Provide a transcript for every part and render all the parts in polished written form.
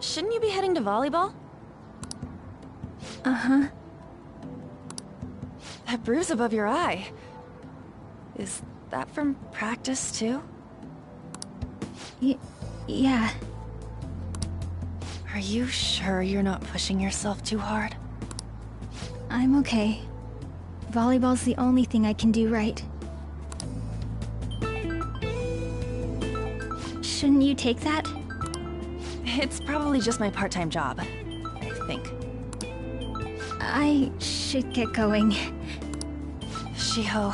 Shouldn't you be heading to volleyball? Uh-huh. That bruise above your eye. Is that from practice, too? Yeah. Are you sure you're not pushing yourself too hard? I'm okay. Volleyball's the only thing I can do right. Shouldn't you take that? It's probably just my part-time job, I think. I should get going. Shiho.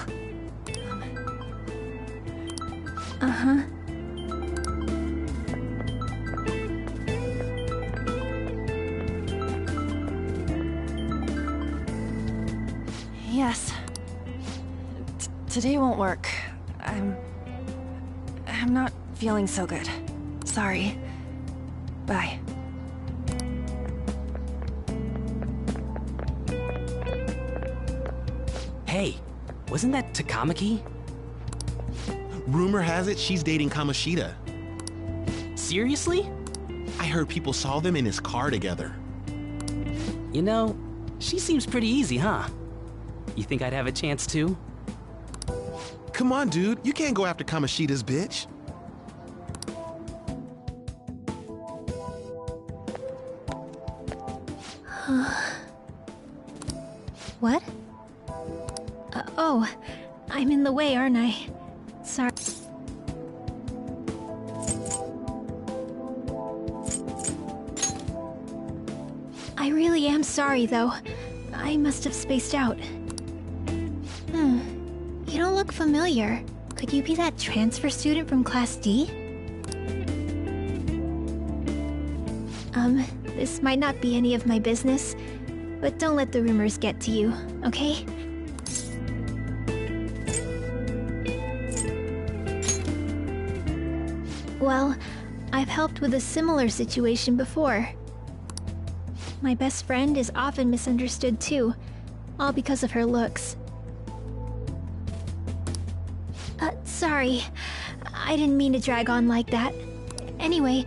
Uh-huh. Yes. Today won't work. I'm not feeling so good. Sorry. Bye. Hey, wasn't that Takamaki? Rumor has it she's dating Kamoshida. Seriously? I heard people saw them in his car together. You know, she seems pretty easy, huh? You think I'd have a chance too? Come on, dude. You can't go after Kamoshida's bitch. What? Oh, I'm in the way, aren't I? Sorry. I really am sorry, though. I must have spaced out. You don't look familiar. Could you be that transfer student from Class D? This might not be any of my business, but don't let the rumors get to you, okay? Well, I've helped with a similar situation before. My best friend is often misunderstood too, all because of her looks. Sorry. I didn't mean to drag on like that. Anyway,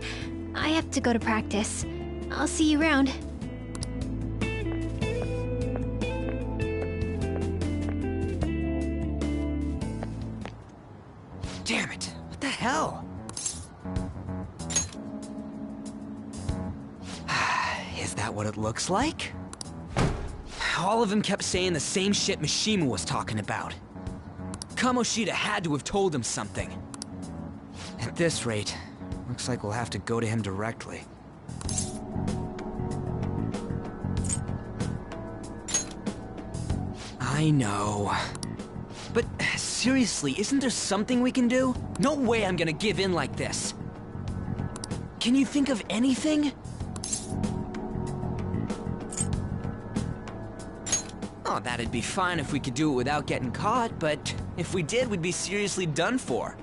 I have to go to practice. I'll see you around. Damn it, what the hell? Is that what it looks like? All of them kept saying the same shit Mishima was talking about. Kamoshida had to have told him something. At this rate, looks like we'll have to go to him directly. I know. But seriously, isn't there something we can do? No way I'm gonna give in like this. Can you think of anything? Oh, that'd be fine if we could do it without getting caught, but if we did, we'd be seriously done for.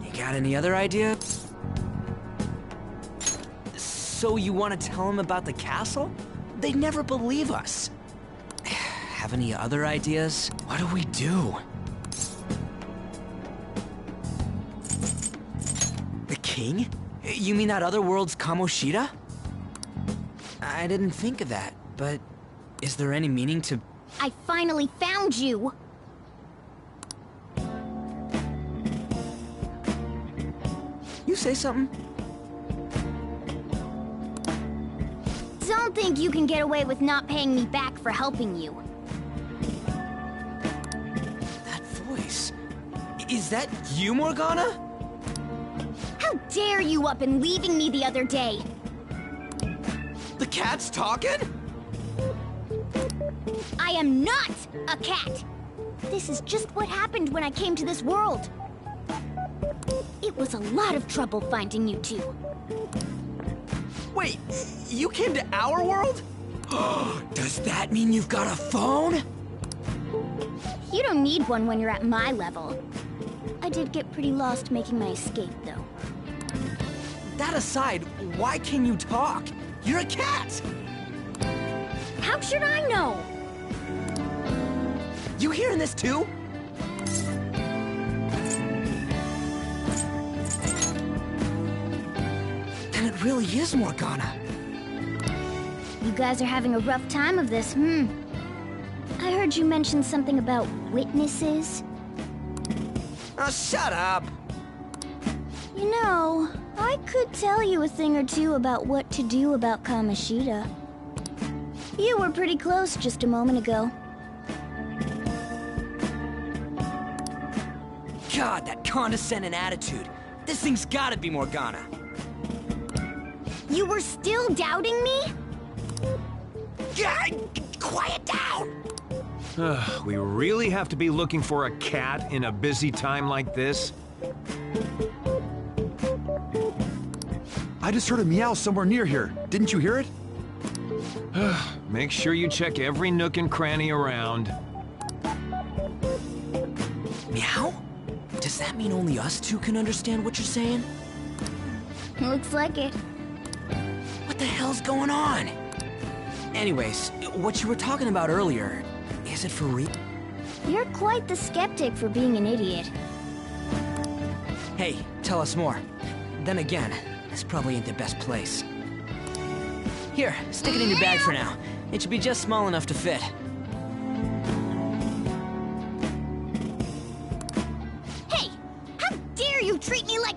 You got any other ideas? So you want to tell them about the castle? They'd never believe us. Have any other ideas? What do we do? The king? You mean that other world's Kamoshida? I didn't think of that, but is there any meaning to... I finally found you! You say something? Don't think you can get away with not paying me back for helping you. That voice... Is that you, Morgana? How dare you up and leaving me the other day? The cat's talking? I am not a cat! This is just what happened when I came to this world. It was a lot of trouble finding you two. Wait, you came to our world? Does that mean you've got a phone? You don't need one when you're at my level. I did get pretty lost making my escape, though. That aside, why can you talk? You're a cat! How should I know? You hearing this too? Then it really is Morgana. You guys are having a rough time of this, I heard you mention something about witnesses. Oh, shut up! You know, I could tell you a thing or two about what to do about Kamoshida. You were pretty close just a moment ago. God, that condescending attitude. This thing's gotta be Morgana. You were still doubting me? God, quiet down! We really have to be looking for a cat in a busy time like this? I just heard a meow somewhere near here. Didn't you hear it? Make sure you check every nook and cranny around. Meow? Does that mean only us two can understand what you're saying? Looks like it. What the hell's going on? Anyways, what you were talking about earlier, is it for real? You're quite the skeptic for being an idiot. Hey, tell us more. Then again, this probably ain't the best place. Here, stick it in your bag for now. It should be just small enough to fit. Hey! How dare you treat me like...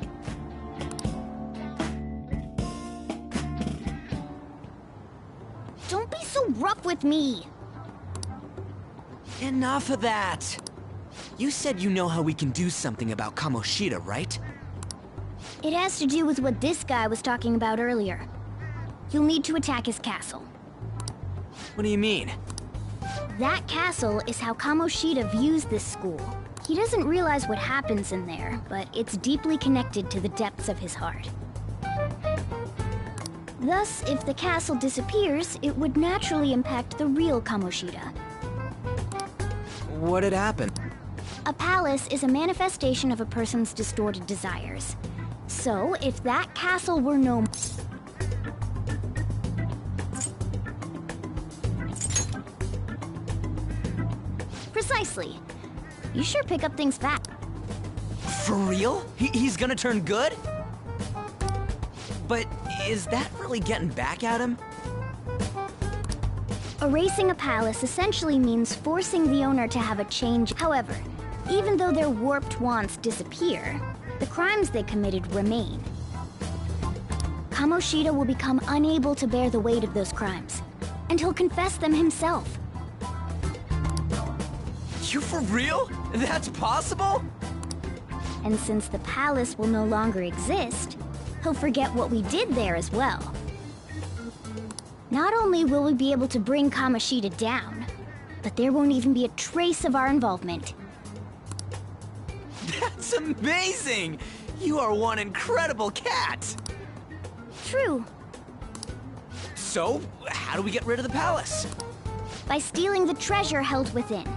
Don't be so rough with me! Enough of that! You said you know how we can do something about Kamoshida, right? It has to do with what this guy was talking about earlier. You'll need to attack his castle. What do you mean? That castle is how Kamoshida views this school. He doesn't realize what happens in there, but it's deeply connected to the depths of his heart. Thus, if the castle disappears, it would naturally impact the real Kamoshida. What had happened? A palace is a manifestation of a person's distorted desires. So, if that castle were no... Precisely. You sure pick up things fast. For real? He's gonna turn good? But is that really getting back at him? Erasing a palace essentially means forcing the owner to have a change. However, even though their warped wants disappear, the crimes they committed remain. Kamoshida will become unable to bear the weight of those crimes. and he'll confess them himself. You for real? That's possible? And since the palace will no longer exist, he'll forget what we did there as well. Not only will we be able to bring Kamoshida down, but there won't even be a trace of our involvement. That's amazing! You are one incredible cat! True. So, how do we get rid of the palace? By stealing the treasure held within.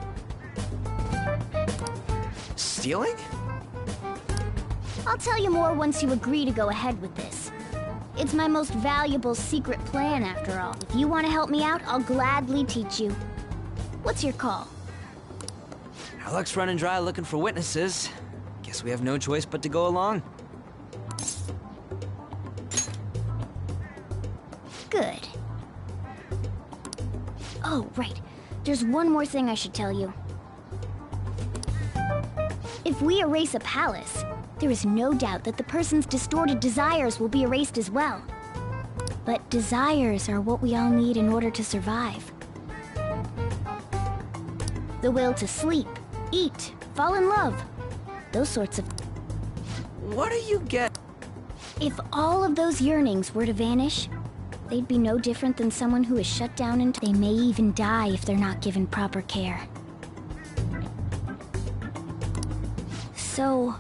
Stealing? I'll tell you more once you agree to go ahead with this. It's my most valuable secret plan, after all. If you want to help me out, I'll gladly teach you. What's your call? Our luck's running dry looking for witnesses. Guess we have no choice but to go along. Good. Oh, right. There's one more thing I should tell you. If we erase a palace, there is no doubt that the person's distorted desires will be erased as well. But desires are what we all need in order to survive. The will to sleep, eat, fall in love. Those sorts of... What do you get? If all of those yearnings were to vanish, they'd be no different than someone who is shut down and they may even die if they're not given proper care. So...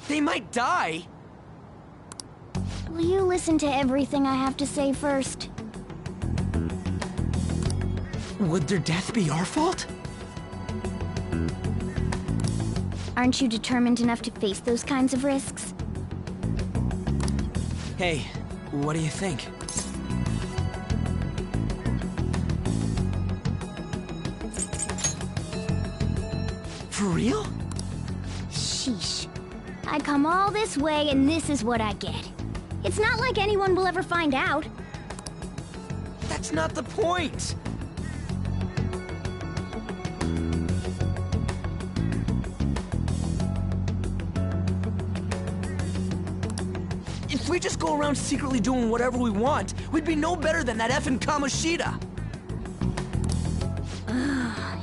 They might die! Will you listen to everything I have to say first? Would their death be our fault? Aren't you determined enough to face those kinds of risks? Hey, what do you think? For real? Sheesh. I come all this way and this is what I get. It's not like anyone will ever find out. That's not the point! If we just go around secretly doing whatever we want, we'd be no better than that effing Kamoshida!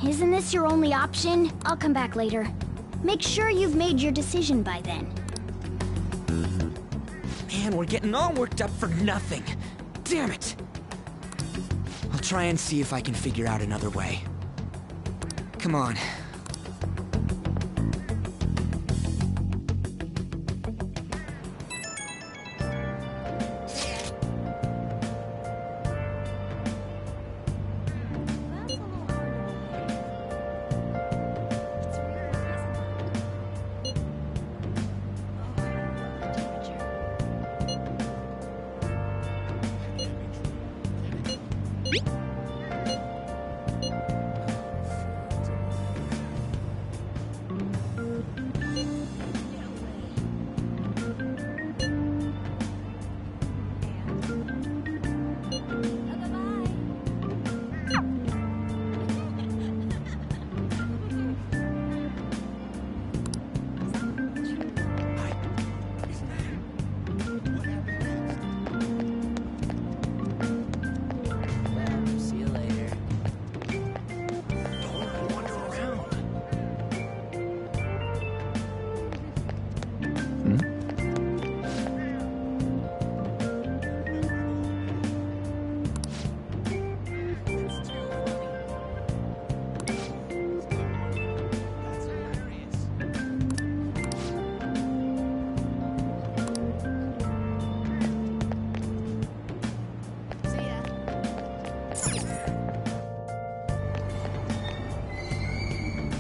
Isn't this your only option? I'll come back later. Make sure you've made your decision by then. Man, we're getting all worked up for nothing. Damn it! I'll try and see if I can figure out another way. Come on. See you later.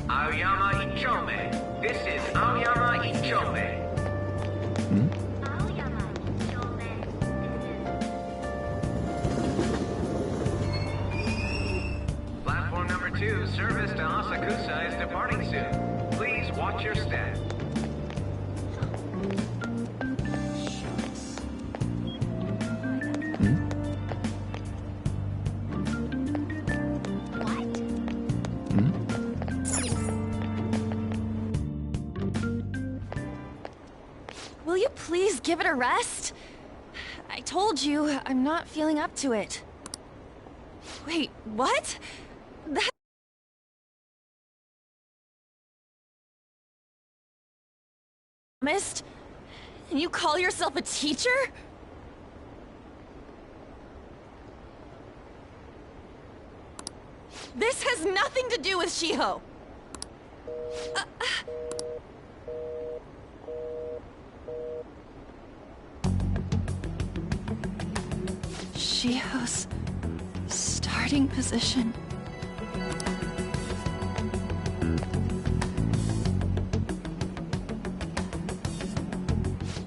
Aoyama Ichome. This is Aoyama Ichome. Platform number 2, service to Asakusa is departing soon. Please watch your step. Will you please give it a rest? I told you, I'm not feeling up to it. Wait, what? That... Mist? And you call yourself a teacher? This has nothing to do with Shiho! Shiho's starting position.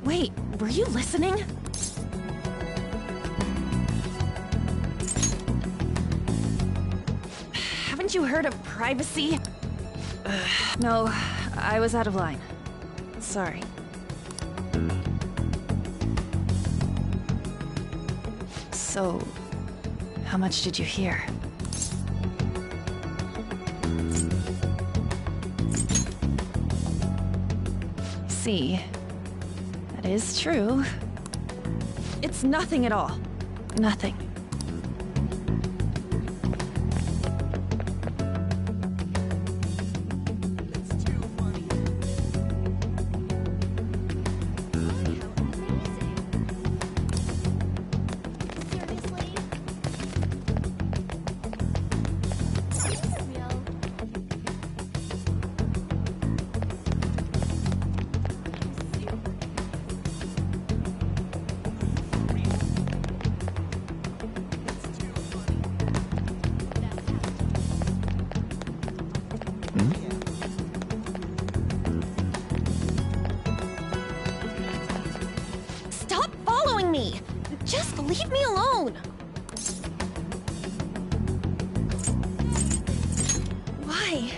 Wait, were you listening? Haven't you heard of privacy? No, I was out of line. Sorry. So, how much did you hear? See, that is true. It's nothing at all. Nothing. Stop following me! Just leave me alone! Why?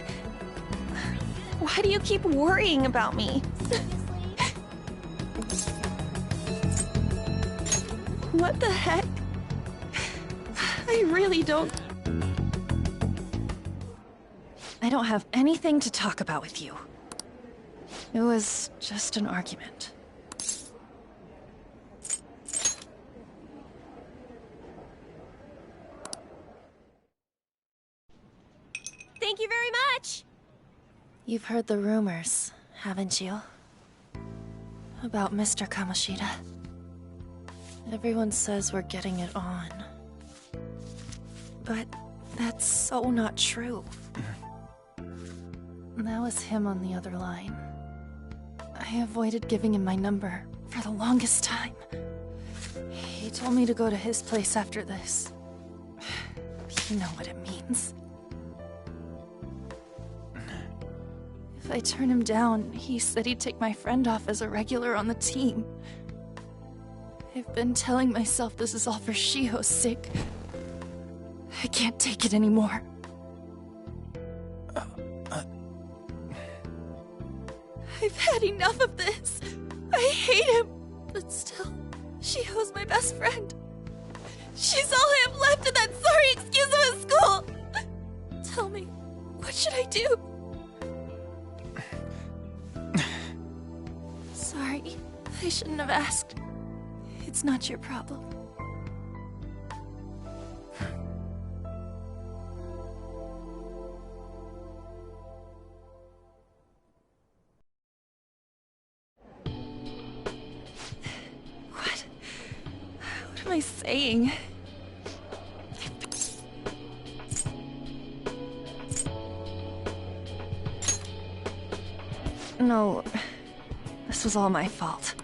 Why do you keep worrying about me? What the heck? I really don't... I don't have anything to talk about with you. It was just an argument. Thank you very much! You've heard the rumors, haven't you? About Mr. Kamoshida. Everyone says we're getting it on. But that's so not true. That was him on the other line. I avoided giving him my number for the longest time. He told me to go to his place after this. You know what it means. If I turn him down, he said he'd take my friend off as a regular on the team. I've been telling myself this is all for Shiho's sake. I can't take it anymore. I've had enough of this. I hate him. But still, Shiho's my best friend. She's all I have left in that sorry excuse of a school. Tell me, what should I do? Sorry, I shouldn't have asked. It's not your problem. What am I saying? No, this was all my fault.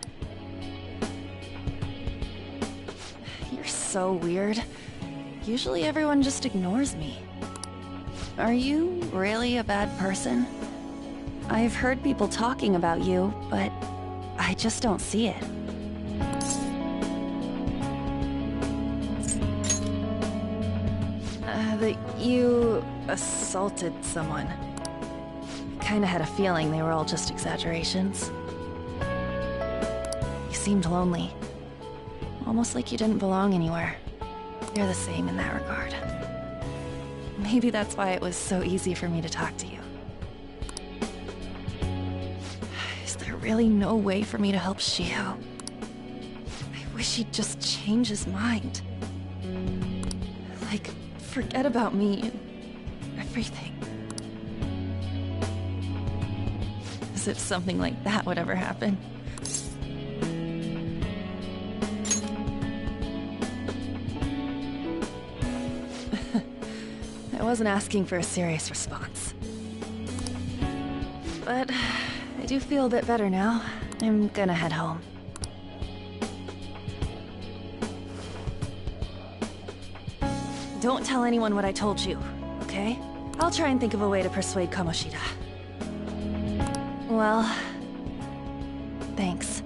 You're so weird. Usually everyone just ignores me. Are you really a bad person? I've heard people talking about you, but I just don't see it. That you assaulted someone. Kinda had a feeling they were all just exaggerations. You seemed lonely. Almost like you didn't belong anywhere. You're the same in that regard. Maybe that's why it was so easy for me to talk to you. Is there really no way for me to help Shiho? I wish he'd just change his mind. Like, forget about me and everything. As if something like that would ever happen. I wasn't asking for a serious response. But I do feel a bit better now. I'm gonna head home. Don't tell anyone what I told you, okay? I'll try and think of a way to persuade Kamoshida. Well, thanks.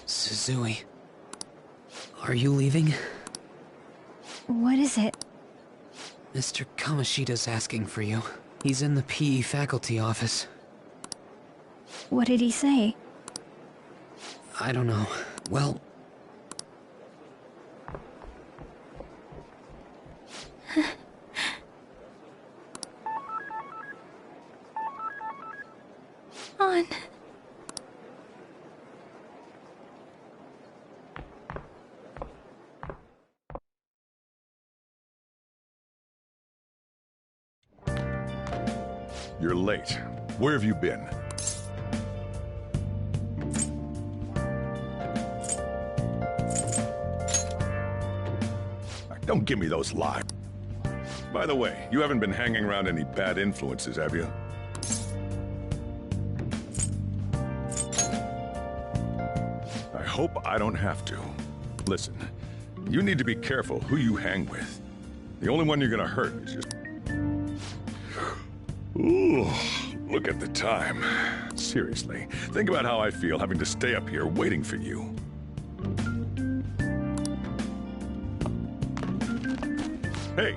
Suzui, are you leaving? What is it? Mr. Kamoshida's asking for you. He's in the PE faculty office. What did he say? I don't know. Well... On. You're late. Where have you been? Don't give me those lies. By the way, you haven't been hanging around any bad influences, have you? I hope I don't have to. Listen, you need to be careful who you hang with. The only one you're gonna hurt is just... Ooh, look at the time. Seriously, think about how I feel having to stay up here waiting for you. Hey,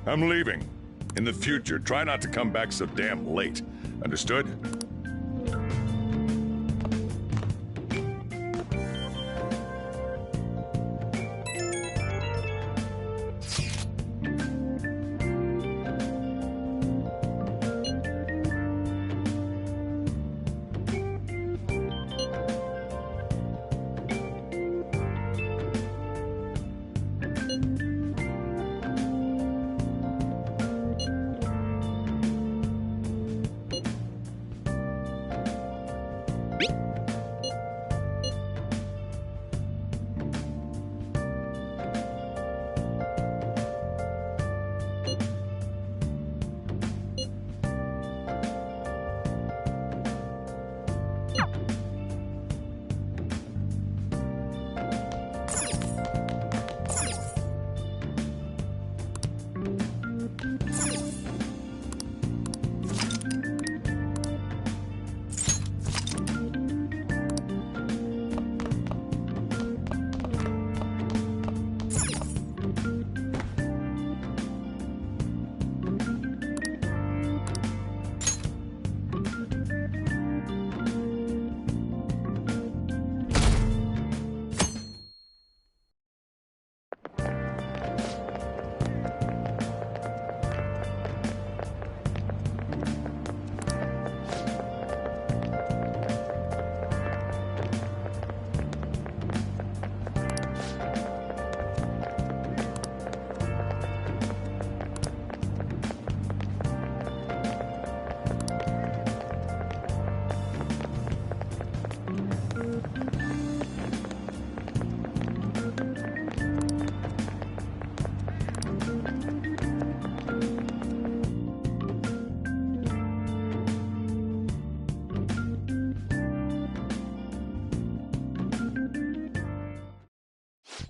I'm leaving. In the future, try not to come back so damn late. Understood?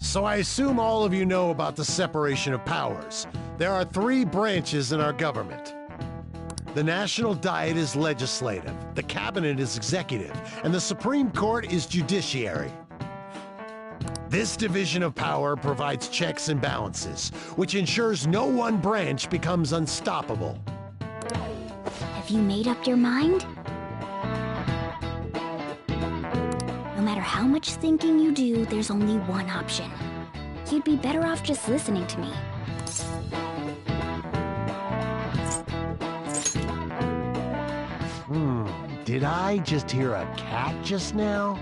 So I assume all of you know about the separation of powers. There are 3 branches in our government. The National Diet is legislative, the Cabinet is executive, and the Supreme Court is judiciary. This division of power provides checks and balances, which ensures no one branch becomes unstoppable. Have you made up your mind? No matter how much thinking you do, there's only one option. You'd be better off just listening to me. Did I just hear a cat just now?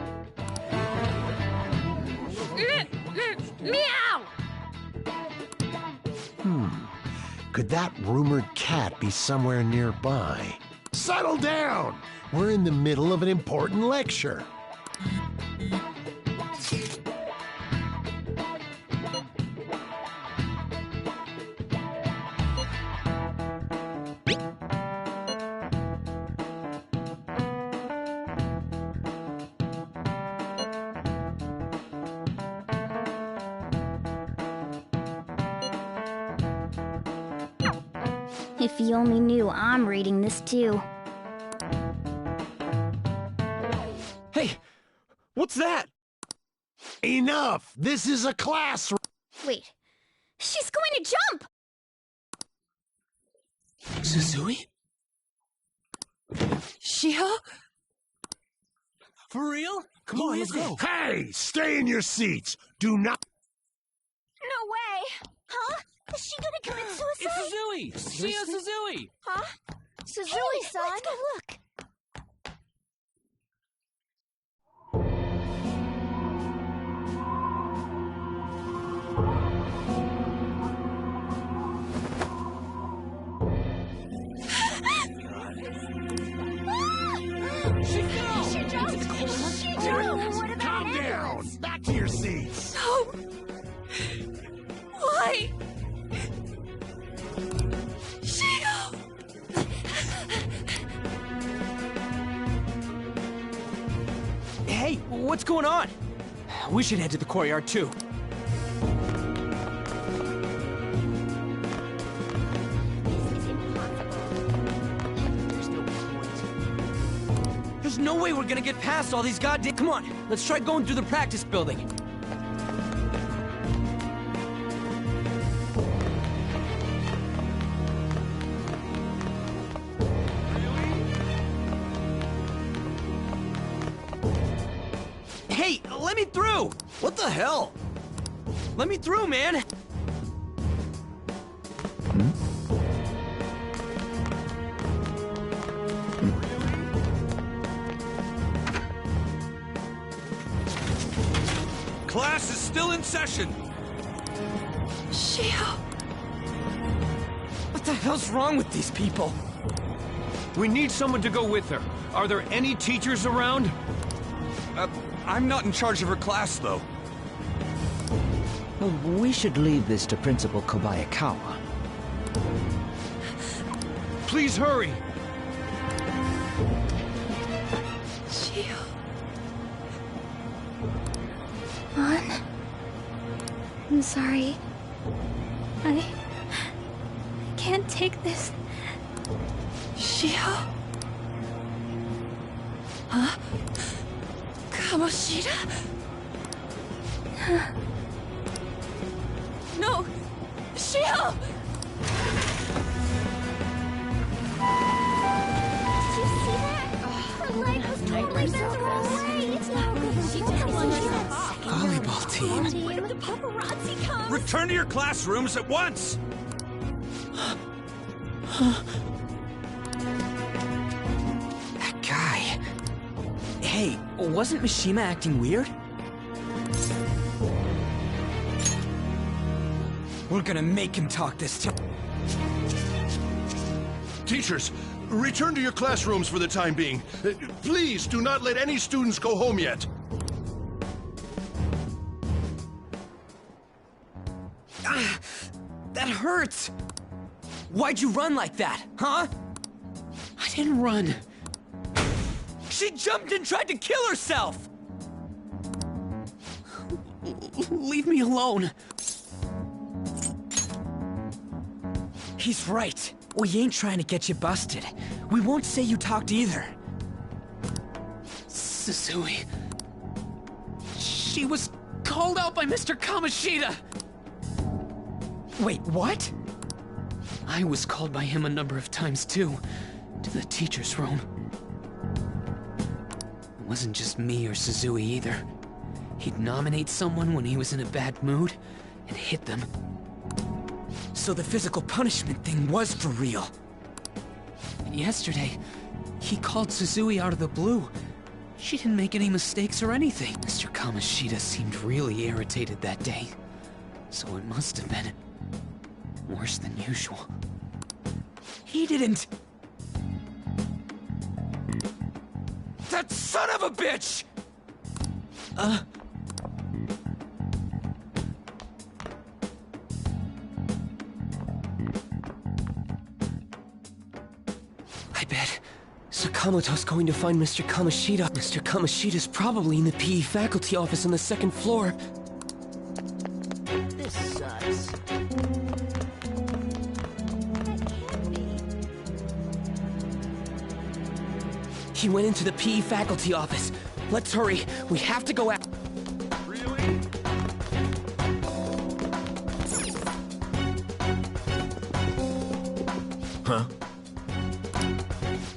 Meow! Could that rumored cat be somewhere nearby? Settle down! We're in the middle of an important lecture. If you only knew I'm reading this too. Hey, what's that? Enough! This is a classroom! Wait, she's going to jump! Suzui? Shiho? For real? Come on, let's go. Hey! Stay in your seats! Do not... No way! Huh? Is she gonna commit suicide? It's Suzui! Shio Suzui! Huh? Suzui-san? Let's go look. Calm down! Back to your seats! No! Why? Shio! Hey, what's going on? We should head to the courtyard too. There's no way we're gonna get past all these goddamn... Come on, let's try going through the practice building. Hey, let me through! What the hell? Let me through, man! Class is still in session. Shio! What the hell's wrong with these people? We need someone to go with her. Are there any teachers around? I'm not in charge of her class, though. Well, we should leave this to Principal Kobayakawa. Please hurry! Shio. Ann? I'm sorry. I can't take this. Shio? Huh? Kamoshida? No! Shio! Did you see that? Her leg was totally bent the wrong way. It's not good. She took one of the Volleyball team. When the paparazzi comes. Return to your classrooms at once! That guy. Hey, wasn't Mishima acting weird? We're gonna make him talk this time. Teachers, return to your classrooms for the time being. Please do not let any students go home yet. That hurts! Why'd you run like that, huh? I didn't run. She jumped and tried to kill herself! Leave me alone. He's right. We ain't trying to get you busted. We won't say you talked either. Suzui. She was called out by Mr. Kamoshida. Wait, what? I was called by him a number of times too, to the teacher's room. It wasn't just me or Suzui either. He'd nominate someone when he was in a bad mood and hit them. So the physical punishment thing was for real. Yesterday, He called Suzui out of the blue. She didn't make any mistakes or anything. Mr. Kamoshida seemed really irritated that day. So it must have been worse than usual. He didn't... That son of a bitch! I bet Sakamoto's going to find Mr. Kamoshida. Mr. Kamoshida's probably in the PE faculty office on the second floor. This sucks. He went into the PE faculty office. Let's hurry. We have to go out. Really? Huh?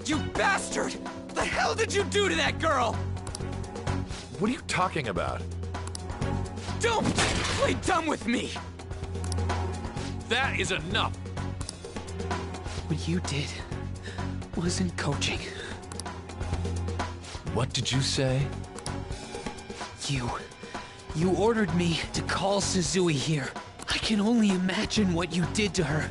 You bastard! The hell did you do to that girl? What are you talking about? Don't play dumb with me! That is enough! What you did wasn't coaching. What did you say? You ordered me to call Suzui here. I can only imagine what you did to her.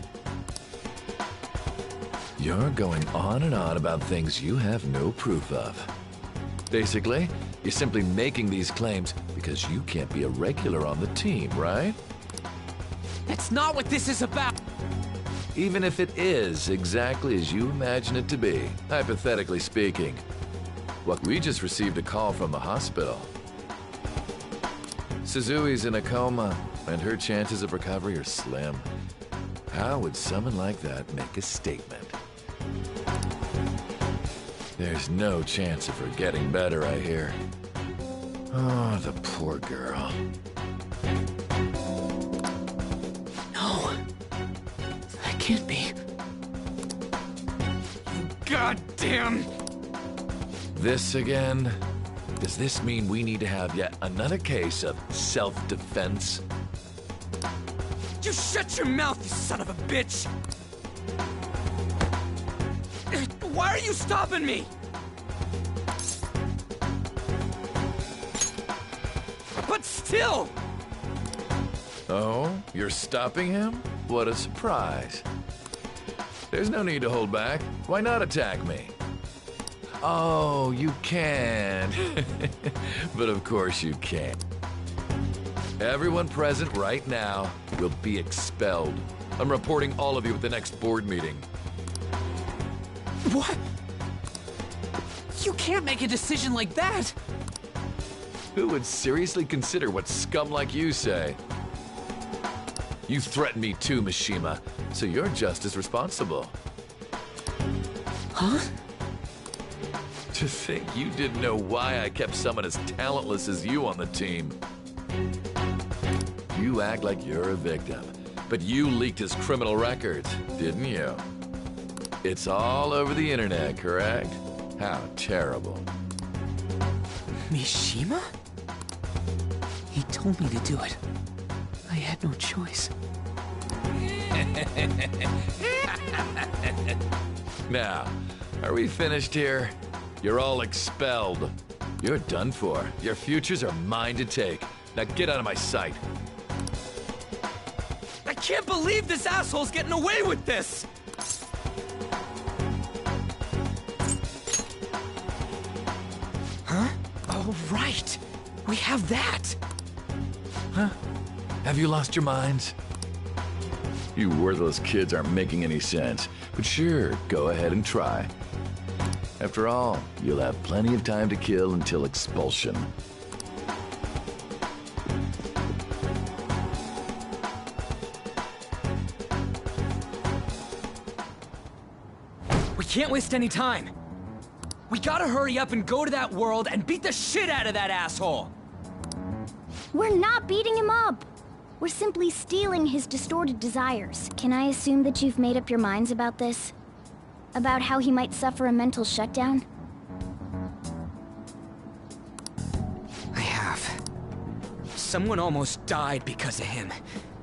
You're going on and on about things you have no proof of. Basically, you're simply making these claims because you can't be a regular on the team, right? That's not what this is about! Even if it is exactly as you imagine it to be, hypothetically speaking. Well, we just received a call from the hospital. Suzui's in a coma, and her chances of recovery are slim. How would someone like that make a statement? There's no chance of her getting better, I hear. Oh, the poor girl. No. That can't be. Goddamn! This again? Does this mean we need to have yet another case of self-defense? You shut your mouth, you son of a bitch! Why are you stopping me? But still! Oh, you're stopping him? What a surprise. There's no need to hold back. Why not attack me? Oh, you can. But of course you can't. Everyone present right now will be expelled. I'm reporting all of you at the next board meeting. What? You can't make a decision like that! Who would seriously consider what scum like you say? You threatened me too, Mishima, so you're just as responsible. Huh? To think you didn't know why I kept someone as talentless as you on the team. You act like you're a victim, but you leaked his criminal records, didn't you? It's all over the internet, correct? How terrible. Mishima? He told me to do it. I had no choice. Now, are we finished here? You're all expelled. You're done for. Your futures are mine to take. Now get out of my sight. I can't believe this asshole's getting away with this! Huh? Oh, right. We have that. Huh? Have you lost your minds? You worthless kids aren't making any sense. But sure, go ahead and try. After all, you'll have plenty of time to kill until expulsion. We can't waste any time. We gotta hurry up and go to that world and beat the shit out of that asshole! We're not beating him up! We're simply stealing his distorted desires. Can I assume that you've made up your minds about this? About how he might suffer a mental shutdown? I have. Someone almost died because of him.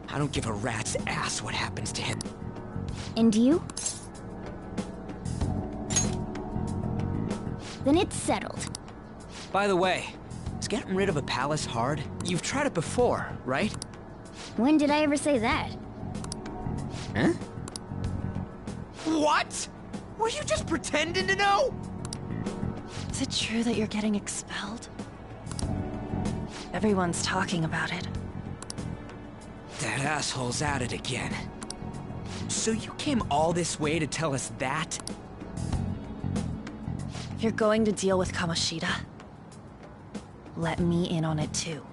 I don't give a rat's ass what happens to him. And you? Then it's settled. By the way, is getting rid of a palace hard? You've tried it before, right? When did I ever say that? Huh? What? Were you just pretending to know? Is it true that you're getting expelled? Everyone's talking about it. That asshole's at it again. So you came all this way to tell us that? If you're going to deal with Kamoshida, let me in on it too.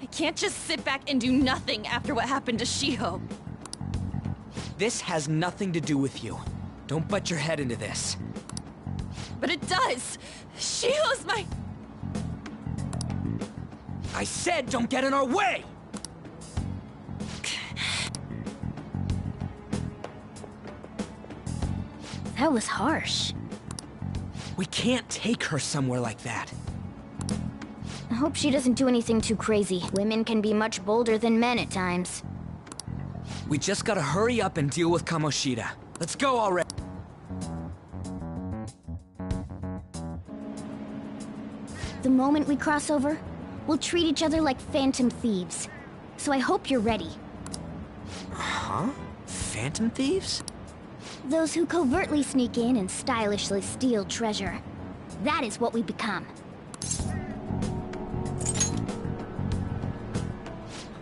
I can't just sit back and do nothing after what happened to Shiho. This has nothing to do with you. Don't butt your head into this. But it does! Shiho's my... I said don't get in our way! That was harsh. We can't take her somewhere like that. I hope she doesn't do anything too crazy. Women can be much bolder than men at times. We just gotta hurry up and deal with Kamoshida. Let's go already. The moment we cross over, we'll treat each other like phantom thieves. So I hope you're ready. Huh? Phantom thieves? Those who covertly sneak in and stylishly steal treasure. That is what we become.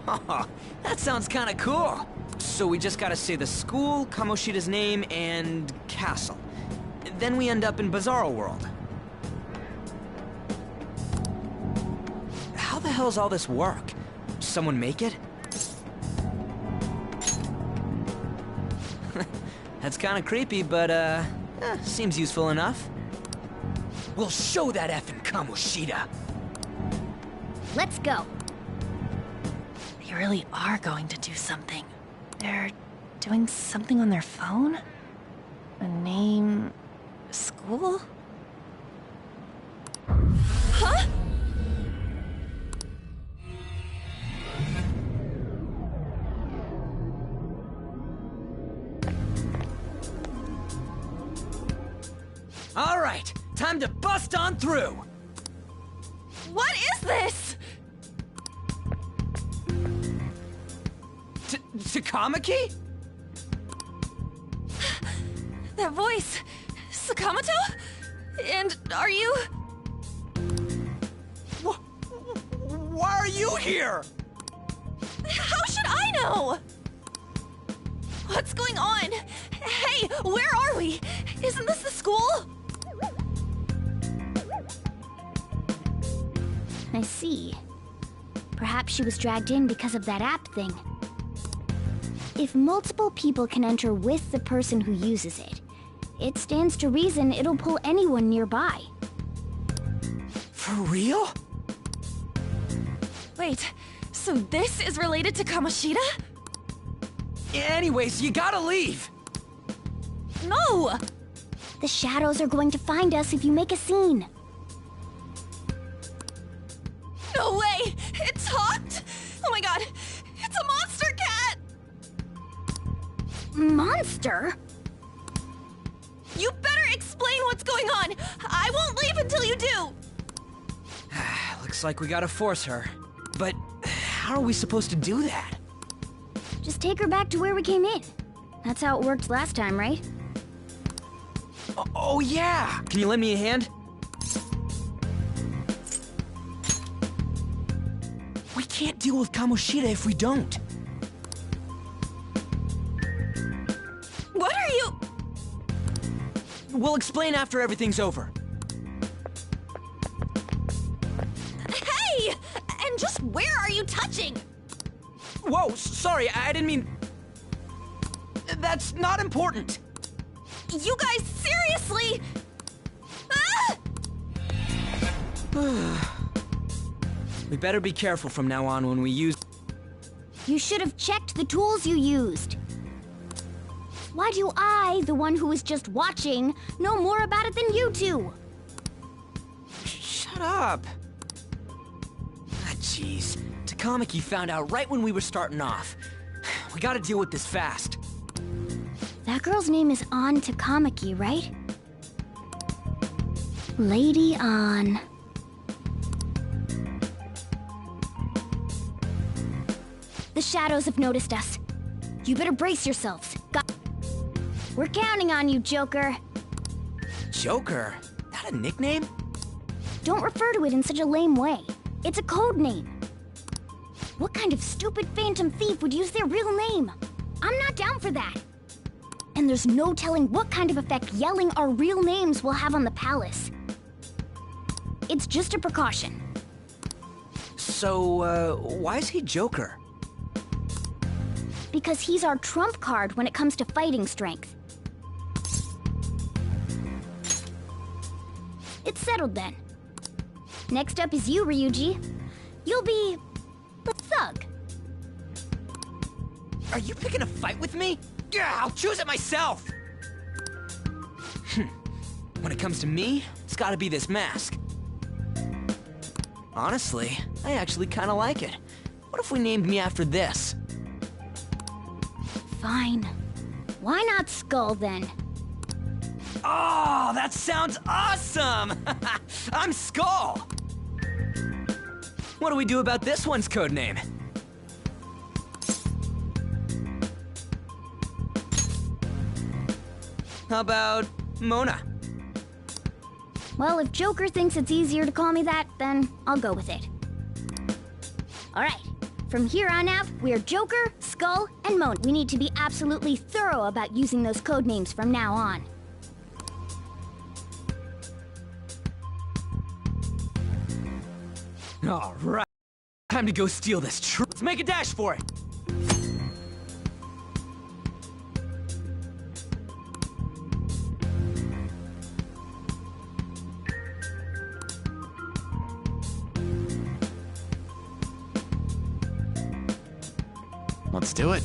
Haha, that sounds kinda cool. So we just gotta say the school, Kamoshida's name, and castle. Then we end up in Bizarro World. How the hell's all this work? Someone make it? That's kinda creepy, but seems useful enough. We'll show that effing Kamoshida. Let's go. They really are going to do something. They're doing something on their phone? A name... school? Huh? All right, time to bust on through. What is this? Takamaki? That voice... Sakamoto? And are you... Why are you here? How should I know? What's going on? Hey, where are we? Isn't this the school? I see. Perhaps she was dragged in because of that app thing. If multiple people can enter with the person who uses it, it stands to reason it'll pull anyone nearby. For real? Wait, so this is related to Kamoshida? Anyways, you gotta leave! No! The shadows are going to find us if you make a scene. No way! It talked! Oh my god! It's a monster cat! Monster? You better explain what's going on! I won't leave until you do! Looks like we gotta force her. But how are we supposed to do that? Just take her back to where we came in. That's how it worked last time, right? Oh yeah! Can you lend me a hand? We can't deal with Kamoshida if we don't. What are you... We'll explain after everything's over. Hey! And just where are you touching? Whoa, sorry, I didn't mean... That's not important. You guys, seriously? Ah! We better be careful from now on when we use... You should have checked the tools you used. Why do I, the one who was just watching, know more about it than you two? Shut up. Jeez. Takamaki found out right when we were starting off. We gotta deal with this fast. That girl's name is An Takamaki, right? Lady on. The shadows have noticed us. You better brace yourselves. We're counting on you, Joker. Joker? That a nickname? Don't refer to it in such a lame way. It's a code name. What kind of stupid phantom thief would use their real name? I'm not down for that. And there's no telling what kind of effect yelling our real names will have on the palace. It's just a precaution. So, why is he Joker? Because he's our trump card when it comes to fighting strength. It's settled then. Next up is you, Ryuji. You'll be... the thug. Are you picking a fight with me? Yeah, I'll choose it myself! When it comes to me, it's gotta be this mask. Honestly, I actually kinda like it. What if we named me after this? Fine. Why not Skull, then? Oh, that sounds awesome! I'm Skull! What do we do about this one's codename? How about Mona? Well, if Joker thinks it's easier to call me that, then I'll go with it. Alright, from here on out, we're Joker, Skull, and Mona. We need to be absolutely thorough about using those code names from now on. Alright, time to go steal this truck. Let's make a dash for it! Let's do it.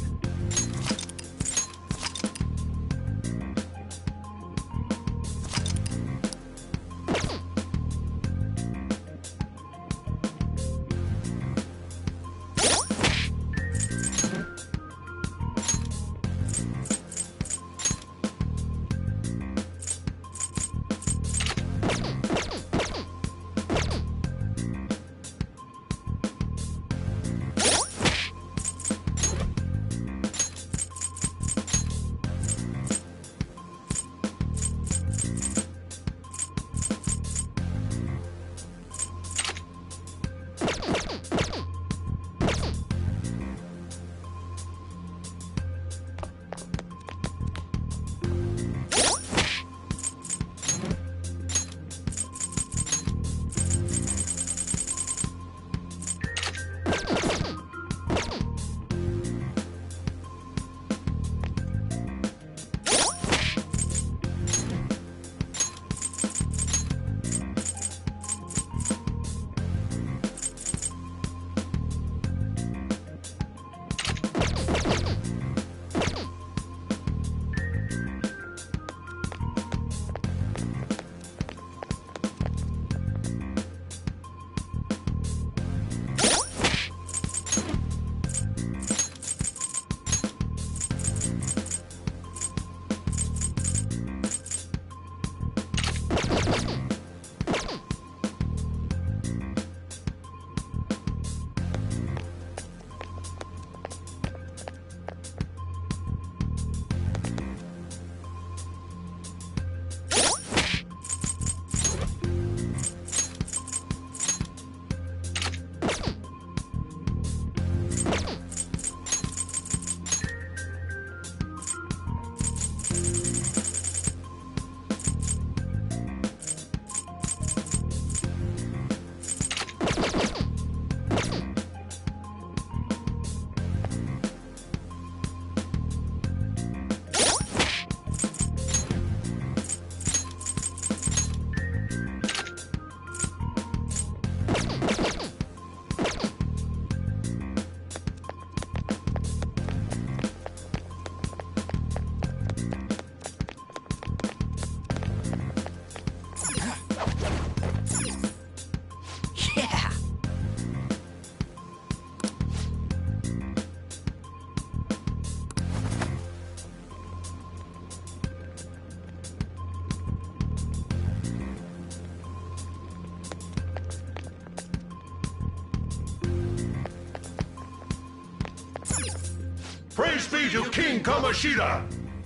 Praise be to King Kamoshida!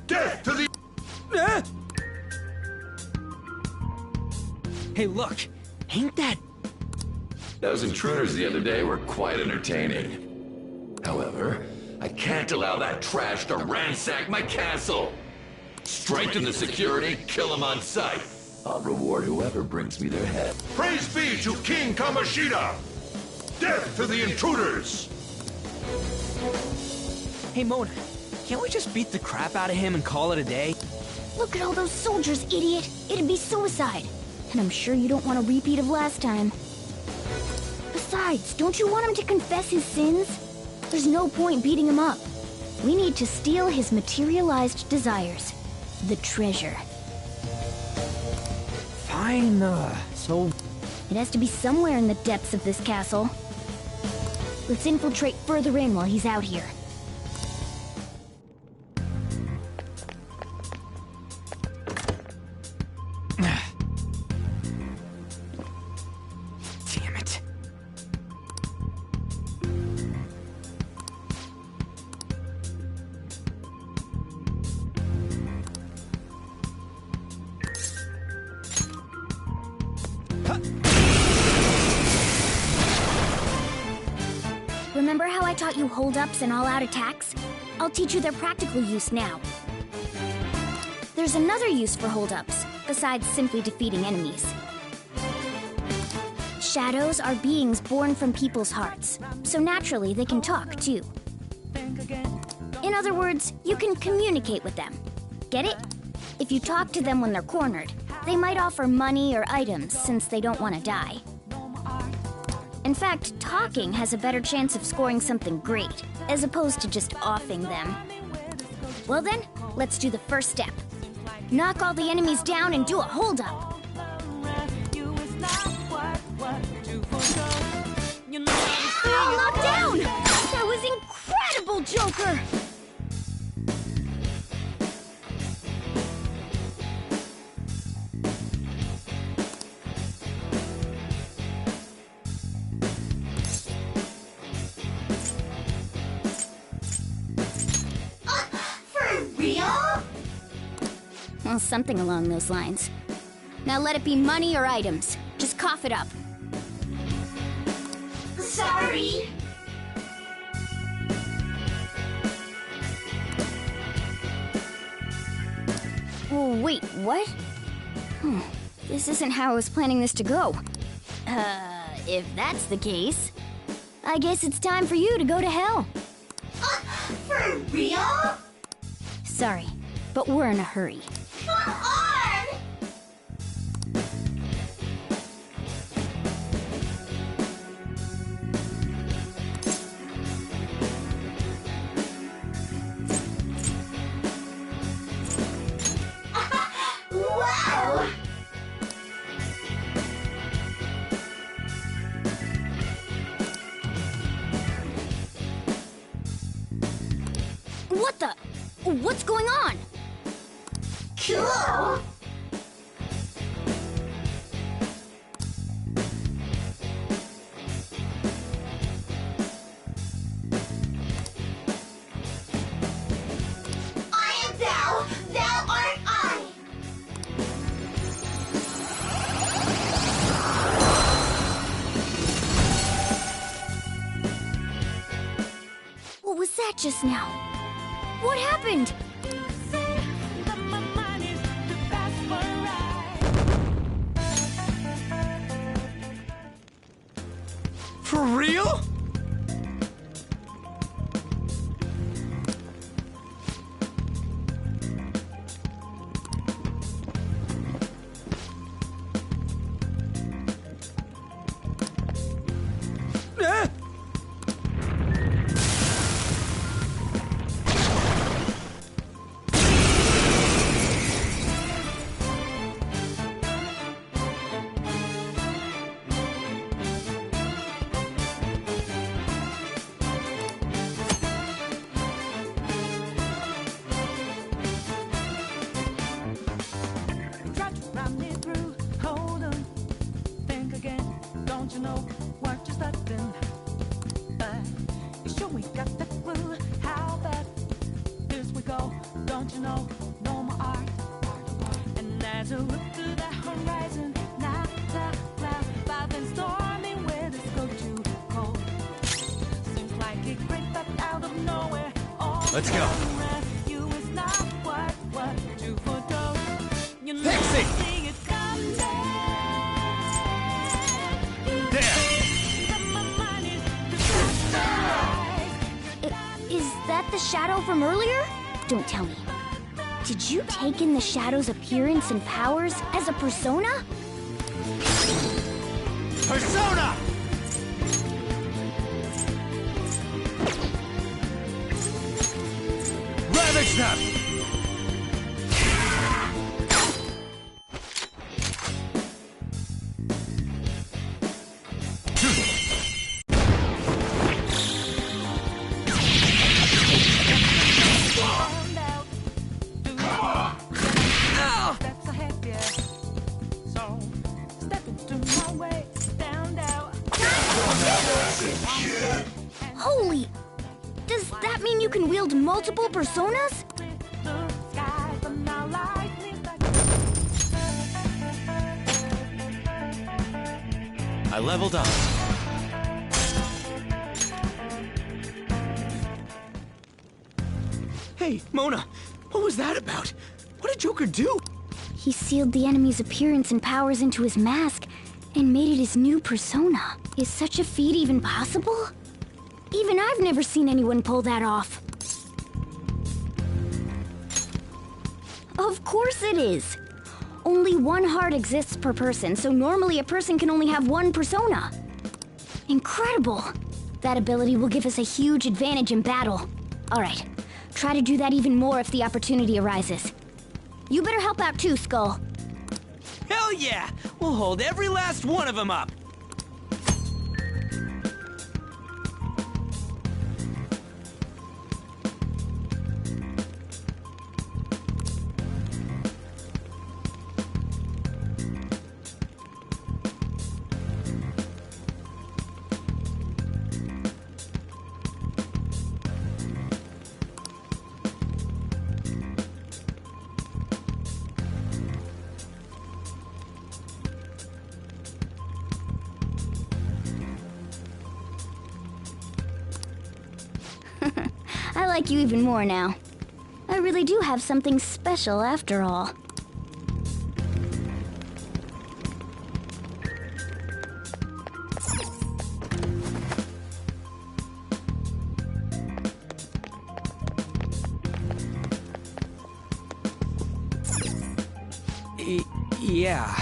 Death to the... Hey, look! Ain't that... Those intruders the other day were quite entertaining. However, I can't allow that trash to ransack my castle! Strengthen the security, kill them on sight. I'll reward whoever brings me their head. Praise be to King Kamoshida! Death to the intruders! Hey, Mona, can't we just beat the crap out of him and call it a day? Look at all those soldiers, idiot! It'd be suicide. And I'm sure you don't want a repeat of last time. Besides, don't you want him to confess his sins? There's no point beating him up. We need to steal his materialized desires. The treasure. Fine, so... It has to be somewhere in the depths of this castle. Let's infiltrate further in while he's out here. Damn it. Remember how I taught you hold-ups and all-out attacks? I'll teach you their practical use now. There's another use for hold-ups, besides simply defeating enemies. Shadows are beings born from people's hearts, so naturally they can talk, too. In other words, you can communicate with them. Get it? If you talk to them when they're cornered, they might offer money or items since they don't want to die. In fact, talking has a better chance of scoring something great, as opposed to just offing them. Well then, let's do the first step. Knock all the enemies down and do a hold-up. They're all knocked down! That was incredible, Joker! Well, something along those lines. Now let it be money or items. Just cough it up. Sorry. Oh, wait, what? This isn't how I was planning this to go. If that's the case, I guess it's time for you to go to hell. For real? Sorry, but we're in a hurry. Come on! Wow! What the? What's going on? Cool! I am thou, thou art I! What was that just now? What happened? For real? Sure we got the clue how bad Let's go. Pixie! Is that the shadow from earlier? Don't tell me. Did you take in the shadow's appearance and powers as a persona? Persona! Ravage them! Holy! Does that mean you can wield multiple personas? I leveled up. Hey, Mona, what was that about? What did Joker do? He sealed the enemy's appearance and powers into his mask and made it his new persona. Is such a feat even possible? Even I've never seen anyone pull that off. Of course it is. Only one heart exists per person, so normally a person can only have one persona. Incredible. That ability will give us a huge advantage in battle. All right, try to do that even more if the opportunity arises. You better help out too, Skull. Hell yeah! We'll hold every last one of them up! I like you even more now. I really do have something special after all. Yeah.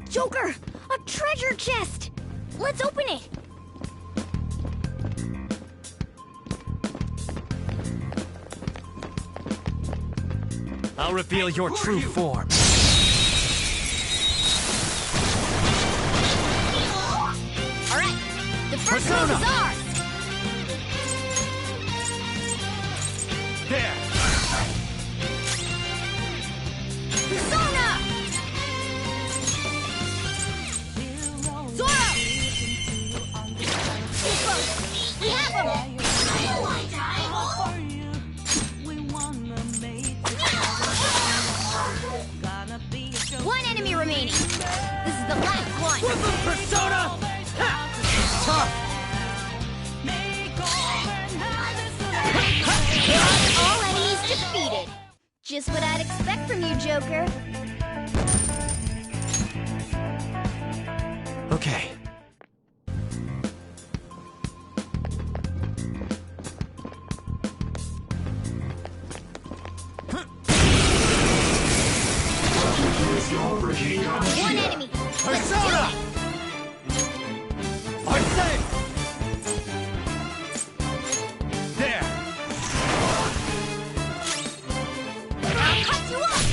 Joker! A treasure chest! Let's open it! I'll reveal your true form. Alright, the first move is ours! There! Persona! Zoro! We have him! One enemy remaining. This is the last one. Persona! Tough! All enemies defeated. Just what I'd expect from you, Joker. Okay. One enemy. Persona! I'm safe! There! I'll cut you up!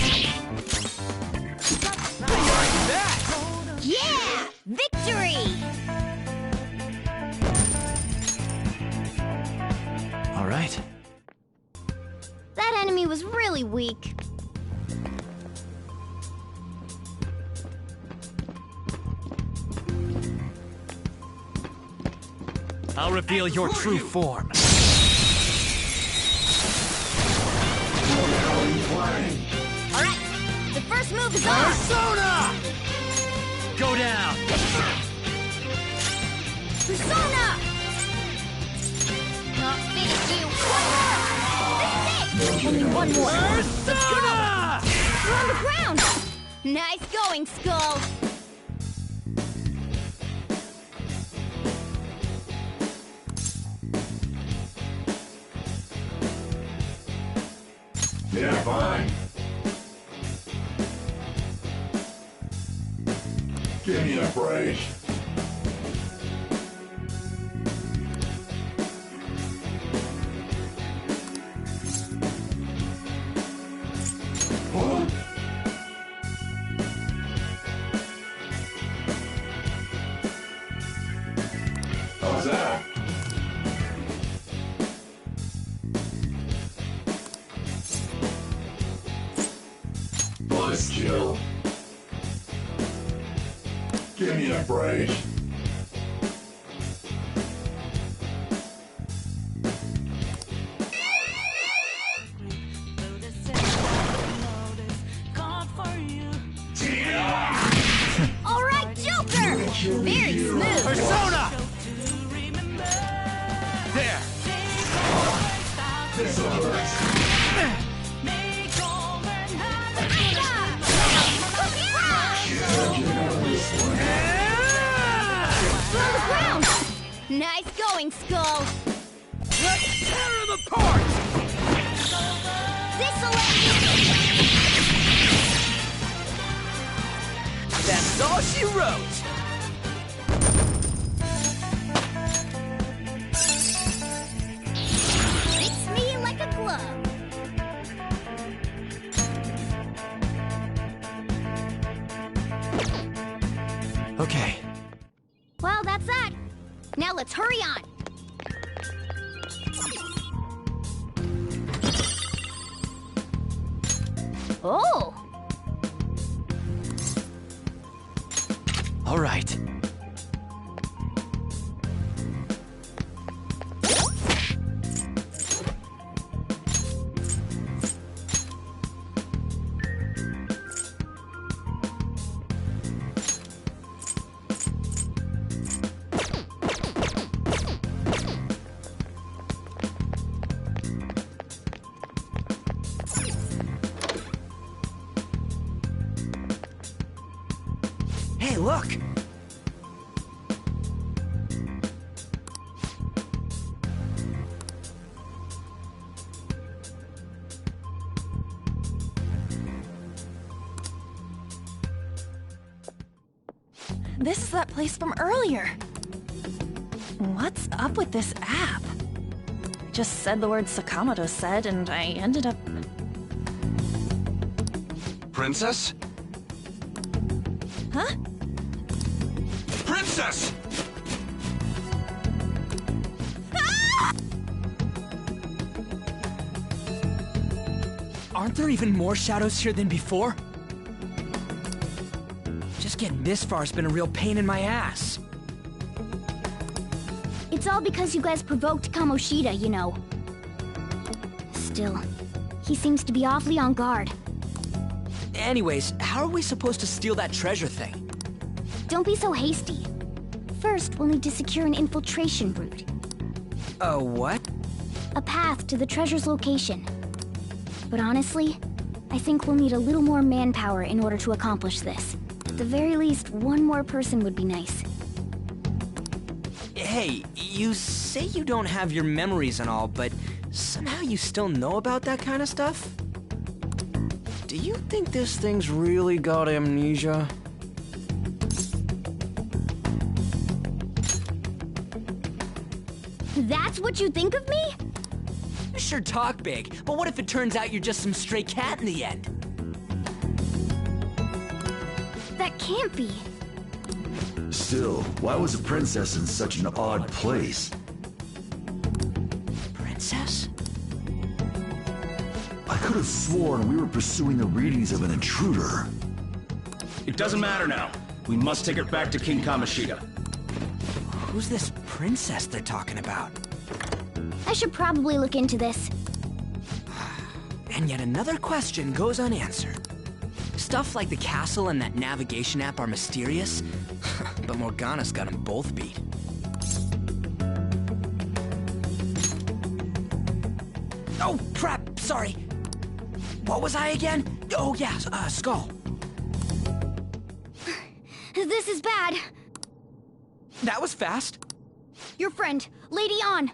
Yeah! Victory! All right. That enemy was really weak. I'll reveal your true form. Alright, the first move is on! Persona! Go down! Persona! Not finished, you! This is it! Only one more! Persona! You're on the ground! Nice going, Skull! Yeah, fine. Give me a break. Huh? How's that? Nice kill. Give me a break. Alright, Joker! Very smooth! Persona! There! This hurts. On the ground! Nice going, Skull! Let's tear him apart! This'll end you! That's all she wrote! Fits me like a glove! Okay. Well, that's that. Now let's hurry on. Oh! All right. Hey, look! This is that place from earlier. What's up with this app? Just said the word Sakamoto said, and I ended up... Princess? Huh? Princess! Aren't there even more shadows here than before? Just getting this far has been a real pain in my ass. It's all because you guys provoked Kamoshida, you know. Still, he seems to be awfully on guard. Anyways, how are we supposed to steal that treasure thing? Don't be so hasty. First, we'll need to secure an infiltration route. A what? A path to the treasure's location. But honestly, I think we'll need a little more manpower in order to accomplish this. At the very least, one more person would be nice. Hey, you say you don't have your memories and all, but somehow you still know about that kind of stuff? Do you think this thing's really got amnesia? That's what you think of me? Sure, talk big, but what if it turns out you're just some stray cat in the end? That can't be. Still, why was a princess in such an odd place? Princess? I could have sworn we were pursuing the readings of an intruder. It doesn't matter now. We must take her back to King Kamoshida. Who's this princess they're talking about? I should probably look into this. And yet another question goes unanswered. Stuff like the castle and that navigation app are mysterious, but Morgana's got them both beat. Oh, crap, sorry. What was I again? Oh, yeah, Skull. This is bad. That was fast. Your friend, Lady Ann.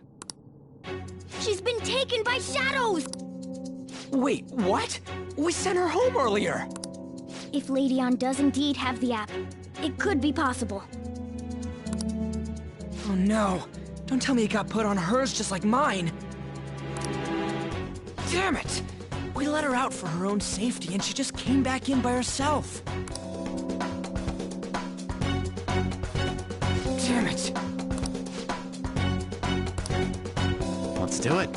She's been taken by shadows! Wait, what? We sent her home earlier. If Lady Ann does indeed have the app, it could be possible. Oh no. Don't tell me it got put on hers just like mine. Damn it! We let her out for her own safety and she just came back in by herself. Damn it. Let's do it.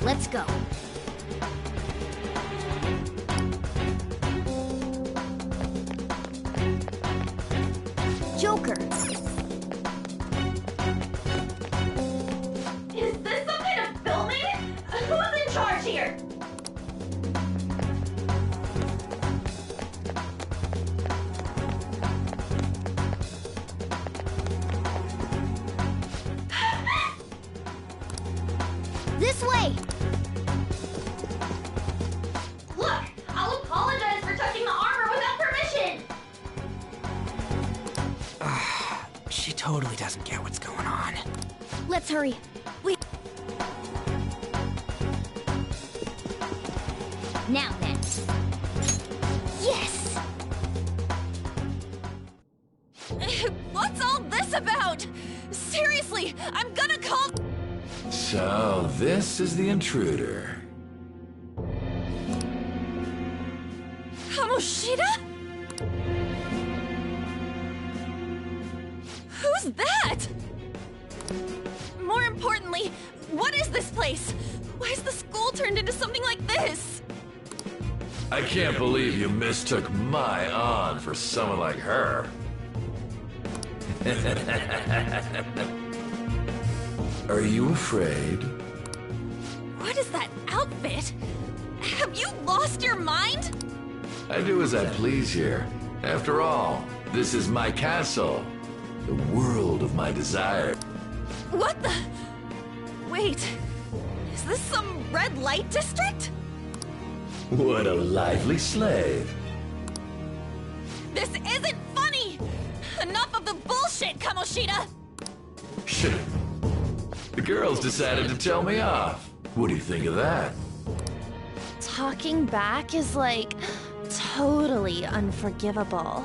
Let's go. Joker. Is this some kind of filming? Who's in charge here? This way! Look, I'll apologize for touching the armor without permission! She totally doesn't get what's going on. Let's hurry. Now then. Yes! What's all this about? Seriously, I'm gonna call... So, this is the intruder. Kamoshida? Who's that? More importantly, what is this place? Why is the school turned into something like this? I can't believe you mistook my Ann for someone like her. Are you afraid? What is that outfit? Have you lost your mind? I do as I please here. After all, this is my castle. The world of my desire. What the... Wait, is this some red light district? What a lively slave. This isn't funny! Enough of the bullshit, Kamoshida! Shit. The girls decided to tell me off. What do you think of that? Talking back is like totally unforgivable.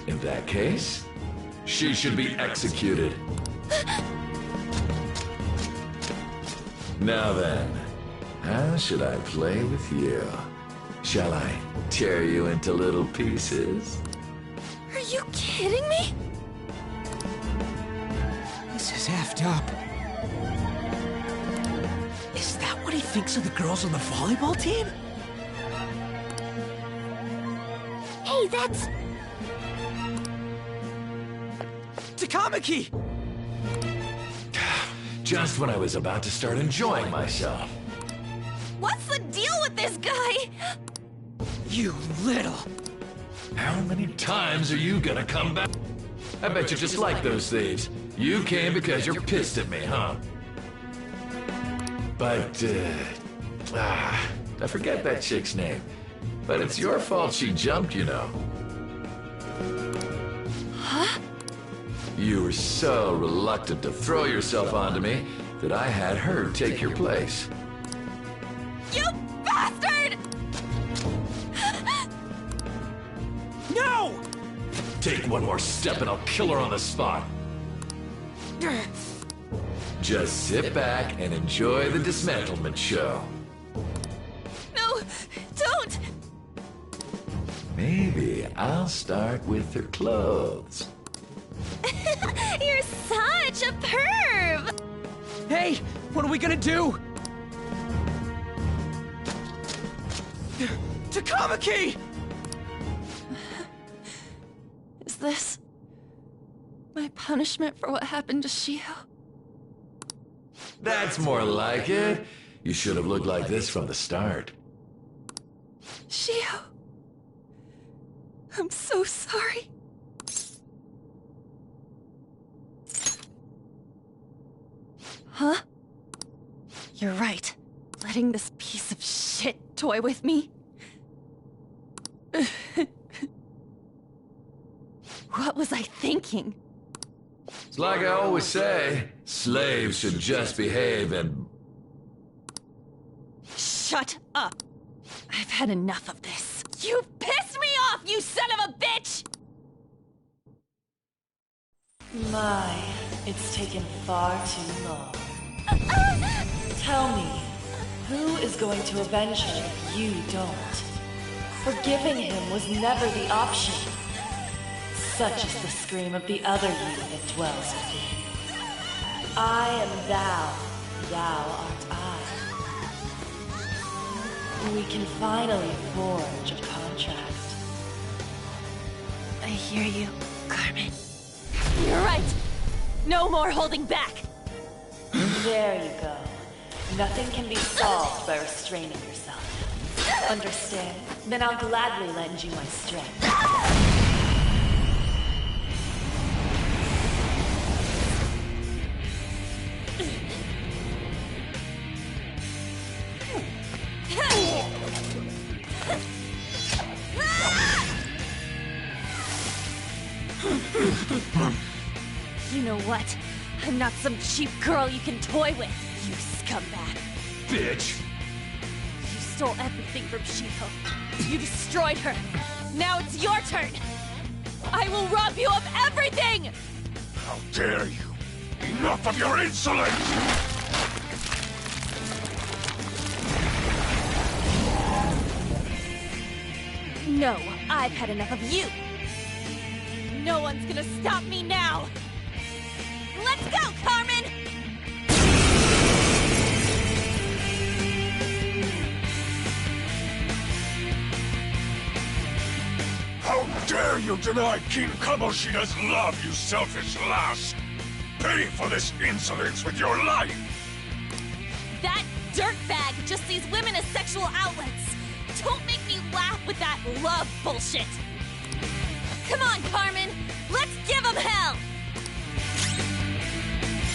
In that case, she should be executed. Now then, how should I play with you? Shall I tear you into little pieces? Are you kidding me? This is effed up. Is that what he thinks of the girls on the volleyball team? Hey, that's... Takamaki! Just when I was about to start enjoying myself. What's the deal with this guy? You little... How many times are you gonna come back? I bet you just like those thieves. You came because you're pissed at me, huh? But, I forget that chick's name. But it's your fault she jumped, you know. Huh? You were so reluctant to throw yourself onto me that I had her take your place. You bastard! No! Take one more step and I'll kill her on the spot. Just sit back and enjoy the dismantlement show. No, don't! Maybe I'll start with her clothes. You're such a perv! Hey, what are we gonna do? Takamaki! Is this my punishment for what happened to Shiho? That's more like it. You should have looked like this from the start. Shiho, I'm so sorry. Huh? You're right. Letting this piece of shit toy with me? What was I thinking? It's like I always say, slaves should just behave and... Shut up! I've had enough of this. You've pissed me off, you son of a bitch! My, it's taken far too long. Tell me, who is going to avenge her if you don't? Forgiving him was never the option. Such is the scream of the other you that dwells within. I am thou, thou art I. We can finally forge a contract. I hear you, Carmen. You're right! No more holding back! There you go. Nothing can be solved by restraining yourself. Understand? Then I'll gladly lend you my strength. You know what? I'm not some cheap girl you can toy with, you scumbag. Bitch! You stole everything from Shiho. You destroyed her. Now it's your turn. I will rob you of everything! How dare you! Enough of your insolence! No, I've had enough of you. No one's gonna stop me now. Let's go, Carmen! How dare you deny King Kamoshida's love, you selfish lass! Pay for this insolence with your life! That dirtbag just sees women as sexual outlets. Don't make me laugh with that love bullshit. Come on, Carmen! Let's give him hell!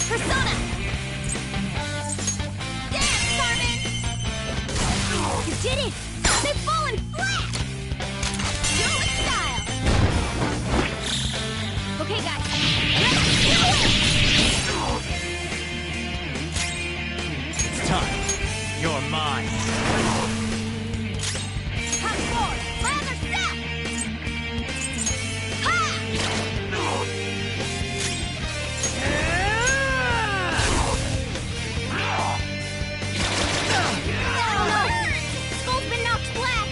Persona! Dance! Blast! Dueling style! Okay, guys. Let's do it! It's time. You're mine. Come forward! Lather step! Ha! Skull's been knocked flat!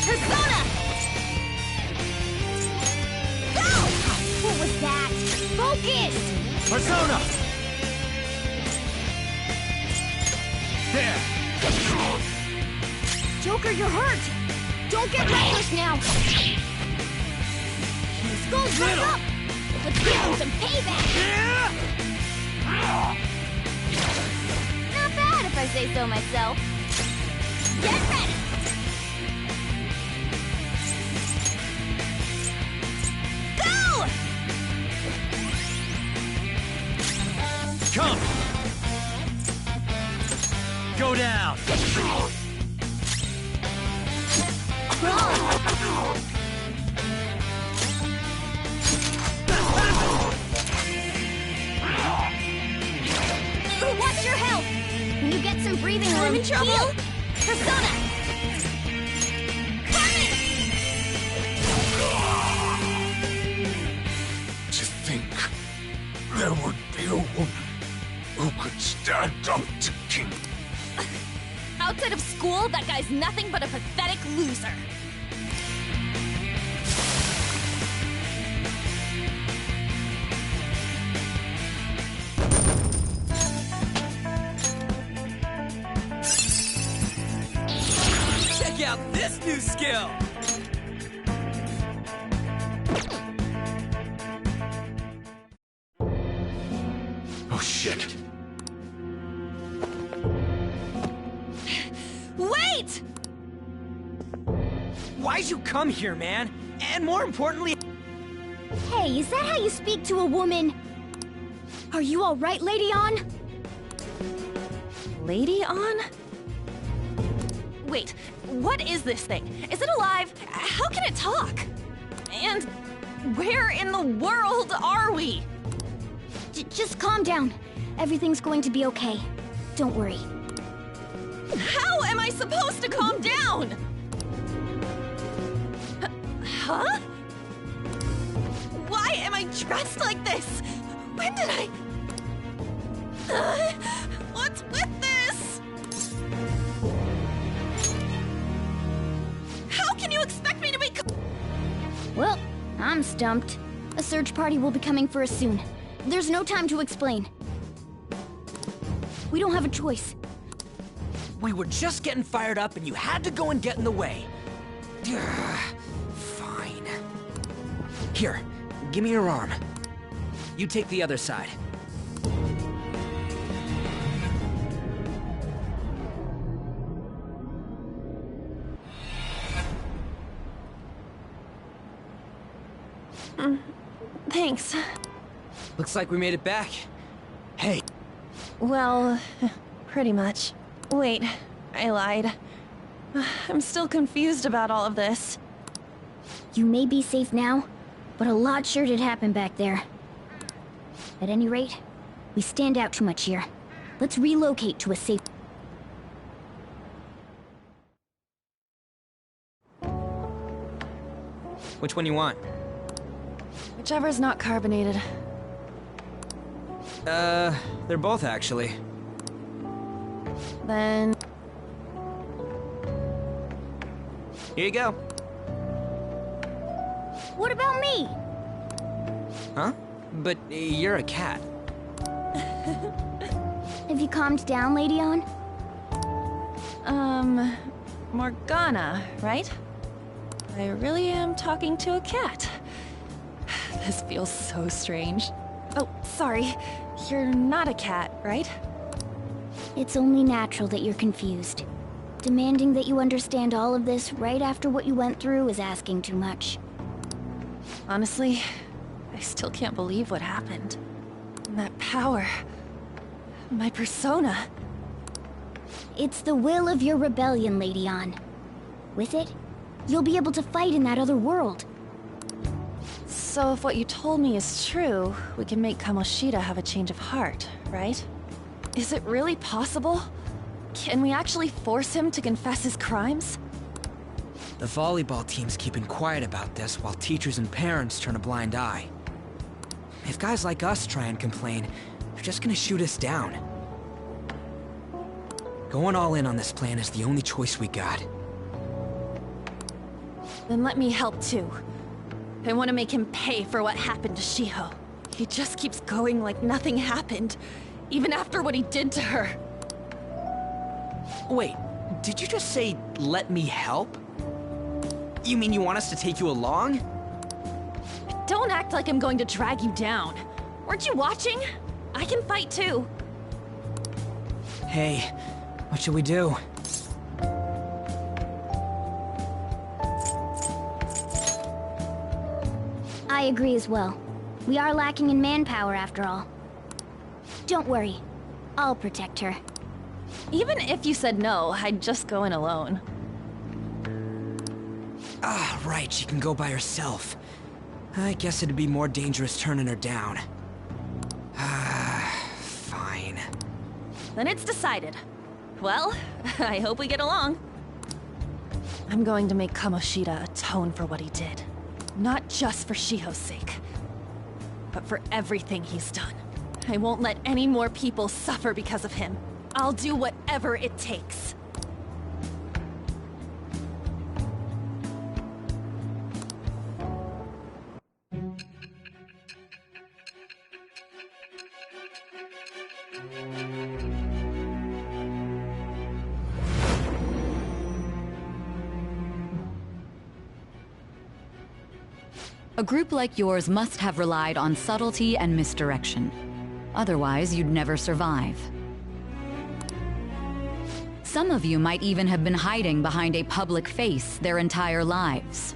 Persona! Go! What was that? Focus! Persona! There! Joker, you're hurt! Don't get reckless now! Skull's right up! Let's give him some payback! Not bad if I say so myself. Get ready! Go! Come! Go down! Watch your health! When you get some breathing room, I'm in trouble! Heal. Persona! Coming! To think there would be a woman who could stand up to King. Outside of school, that guy's nothing but a pathetic loser. Check out this new skill! Oh shit. Wait! Why'd you come here, man? And more importantly... Hey, is that how you speak to a woman? Are you alright, Lady On? Lady On? Wait, what is this thing? Is it alive? How can it talk? And where in the world are we? Just calm down. Everything's going to be okay. Don't worry. How am I supposed to calm down? Huh? Why am I dressed like this? When did I... what's with this? How can you expect me to be... Well, I'm stumped. A search party will be coming for us soon. There's no time to explain. We don't have a choice. We were just getting fired up and you had to go and get in the way. Fine. Here, give me your arm. You take the other side. Thanks. Looks like we made it back. Hey. Well, pretty much. Wait, I lied. I'm still confused about all of this. You may be safe now, but a lot sure did happen back there. At any rate, we stand out too much here. Let's relocate to a safe... Which one you want? Whichever's not carbonated. They're both actually. Then... Here you go. What about me? Huh? But you're a cat. Have you calmed down, Lady On? Morgana, right? I really am talking to a cat. This feels so strange. Oh, sorry. You're not a cat, right? It's only natural that you're confused. Demanding that you understand all of this right after what you went through is asking too much. Honestly, I still can't believe what happened. And that power... My persona. It's the will of your rebellion, Lady Ann. With it, you'll be able to fight in that other world. So if what you told me is true, we can make Kamoshida have a change of heart, right? Is it really possible? Can we actually force him to confess his crimes? The volleyball team's keeping quiet about this while teachers and parents turn a blind eye. If guys like us try and complain, they're just gonna shoot us down. Going all in on this plan is the only choice we got. Then let me help too. I want to make him pay for what happened to Shiho. He just keeps going like nothing happened, even after what he did to her. Wait, did you just say, let me help? You mean you want us to take you along? Don't act like I'm going to drag you down. Weren't you watching? I can fight too. Hey, what should we do? I agree as well. We are lacking in manpower after all. Don't worry. I'll protect her. Even if you said no, I'd just go in alone. Ah, right, she can go by herself. I guess it'd be more dangerous turning her down. Ah, fine. Then it's decided. Well, I hope we get along. I'm going to make Kamoshida atone for what he did. Not just for Shiho's sake, but for everything he's done. I won't let any more people suffer because of him. I'll do whatever it takes. A group like yours must have relied on subtlety and misdirection. Otherwise, you'd never survive. Some of you might even have been hiding behind a public face their entire lives.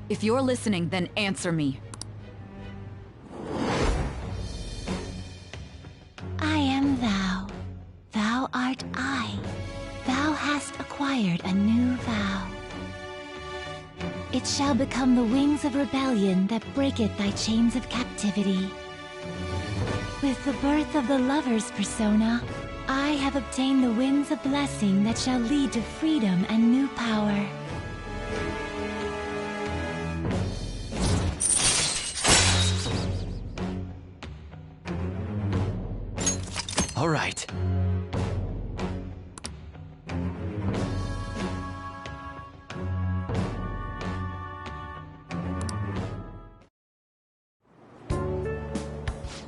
If you're listening, then answer me. I am thou. Thou art I. Thou hast acquired a new vow. It shall become the wings of rebellion that breaketh thy chains of captivity. With the birth of the lover's persona, I have obtained the winds of blessing that shall lead to freedom and new power. All right.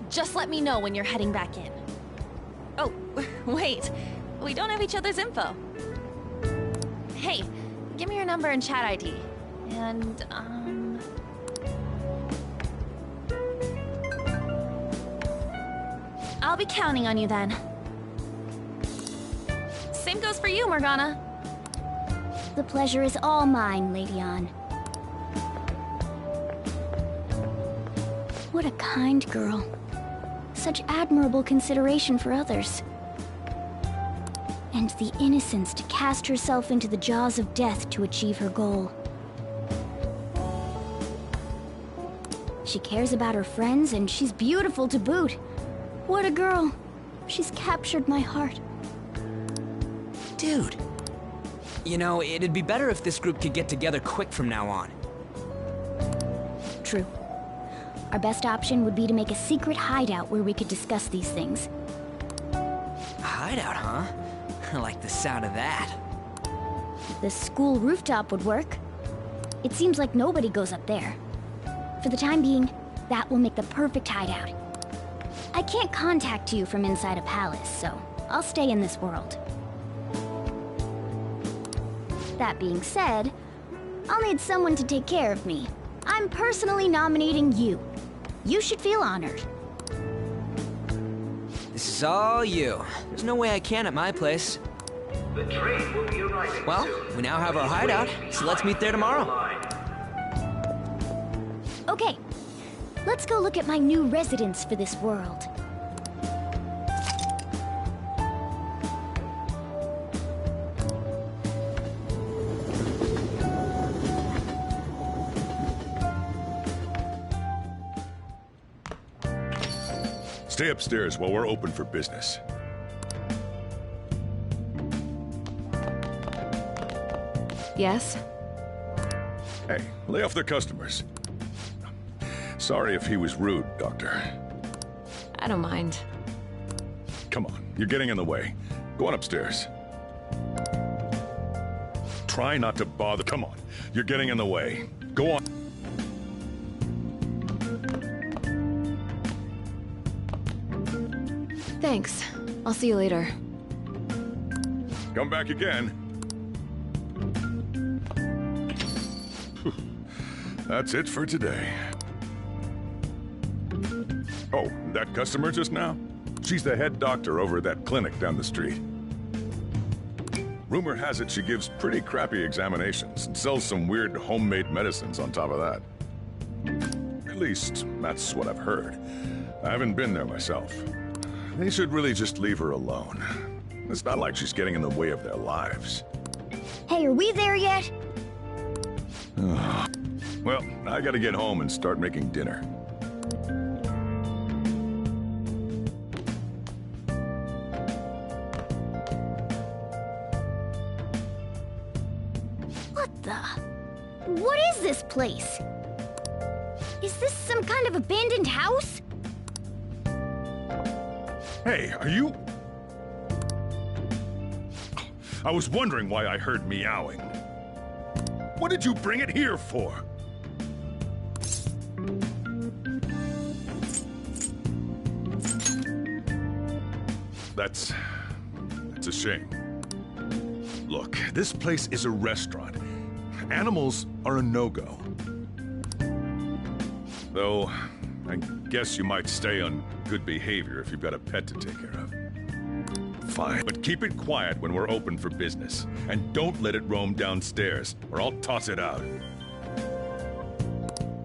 Just let me know when you're heading back in. Oh, wait. We don't have each other's info. Hey, give me your number and chat ID. And, I'll be counting on you then. Same goes for you, Morgana. The pleasure is all mine, Lady Ann. What a kind girl. Such admirable consideration for others. And the innocence to cast herself into the jaws of death to achieve her goal. She cares about her friends, and she's beautiful to boot. What a girl. She's captured my heart. Dude. You know, it'd be better if this group could get together quick from now on. True. Our best option would be to make a secret hideout where we could discuss these things. A hideout, huh? I like the sound of that. The school rooftop would work. It seems like nobody goes up there. For the time being, that will make the perfect hideout. I can't contact you from inside a palace, so I'll stay in this world. That being said, I'll need someone to take care of me. I'm personally nominating you. You should feel honored. This is all you. There's no way I can at my place. The train will be arriving Well, soon. we now have our hideout, so let's meet there tomorrow. Okay. Let's go look at my new residence for this world. Stay upstairs while we're open for business. Yes? Hey, lay off the customers. Sorry if he was rude, Doctor. I don't mind. Come on, you're getting in the way. Go on upstairs. Try not to bother. Come on, you're getting in the way. Go on. Thanks. I'll see you later. Come back again. That's it for today. Oh, that customer just now? She's the head doctor over at that clinic down the street. Rumor has it she gives pretty crappy examinations and sells some weird homemade medicines on top of that. At least, that's what I've heard. I haven't been there myself. They should really just leave her alone. It's not like she's getting in the way of their lives. Hey, are we there yet? Well, I gotta get home and start making dinner. What the? What is this place? Is this some kind of abandoned house? Hey, are you... I was wondering why I heard meowing. What did you bring it here for? That's a shame. Look, this place is a restaurant. Animals are a no-go. Though, I guess you might stay on good behavior if you've got a pet to take care of. Fine, but keep it quiet when we're open for business. And don't let it roam downstairs, or I'll toss it out.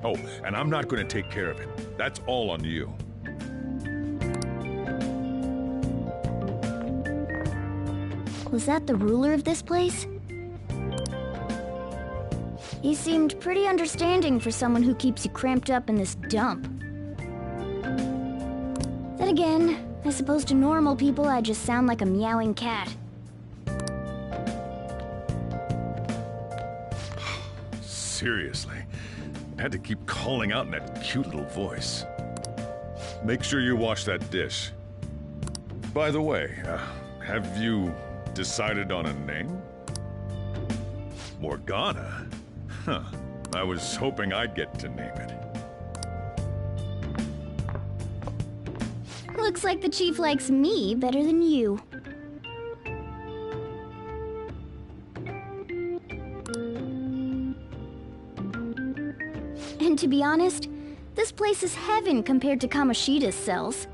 Oh, and I'm not going to take care of it. That's all on you. Was that the ruler of this place? He seemed pretty understanding for someone who keeps you cramped up in this dump. Then again, I suppose to normal people I just sound like a meowing cat. Seriously, I had to keep calling out in that cute little voice. Make sure you wash that dish. By the way, have you decided on a name? Morgana? Huh. I was hoping I'd get to name it. Looks like the chief likes me better than you. And to be honest, this place is heaven compared to Kamoshida's cells.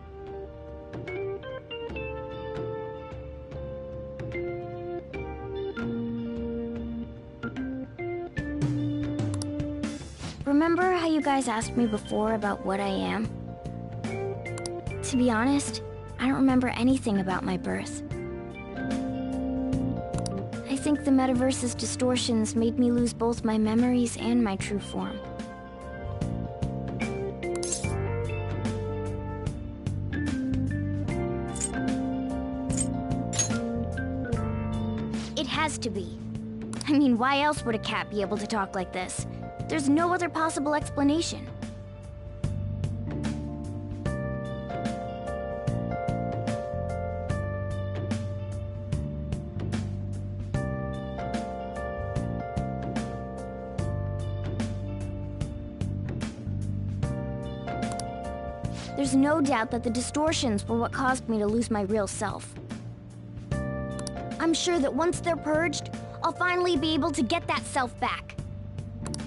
Remember how you guys asked me before about what I am? To be honest, I don't remember anything about my birth. I think the metaverse's distortions made me lose both my memories and my true form. It has to be. I mean, why else would a cat be able to talk like this? There's no other possible explanation. There's no doubt that the distortions were what caused me to lose my real self. I'm sure that once they're purged, I'll finally be able to get that self back.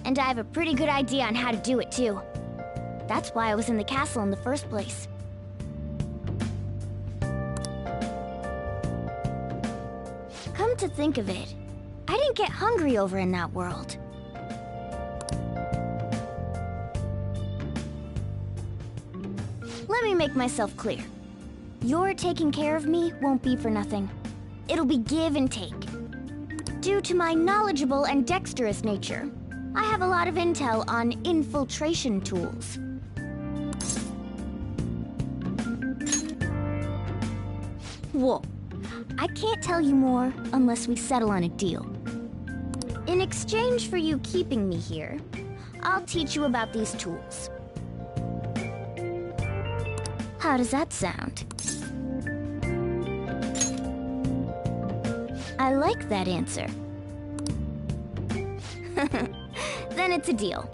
And I have a pretty good idea on how to do it, too. That's why I was in the castle in the first place. Come to think of it, I didn't get hungry over in that world. Let me make myself clear. Your taking care of me won't be for nothing. It'll be give and take. Due to my knowledgeable and dexterous nature, I have a lot of intel on infiltration tools. Whoa. I can't tell you more unless we settle on a deal. In exchange for you keeping me here, I'll teach you about these tools. How does that sound? I like that answer. Then it's a deal.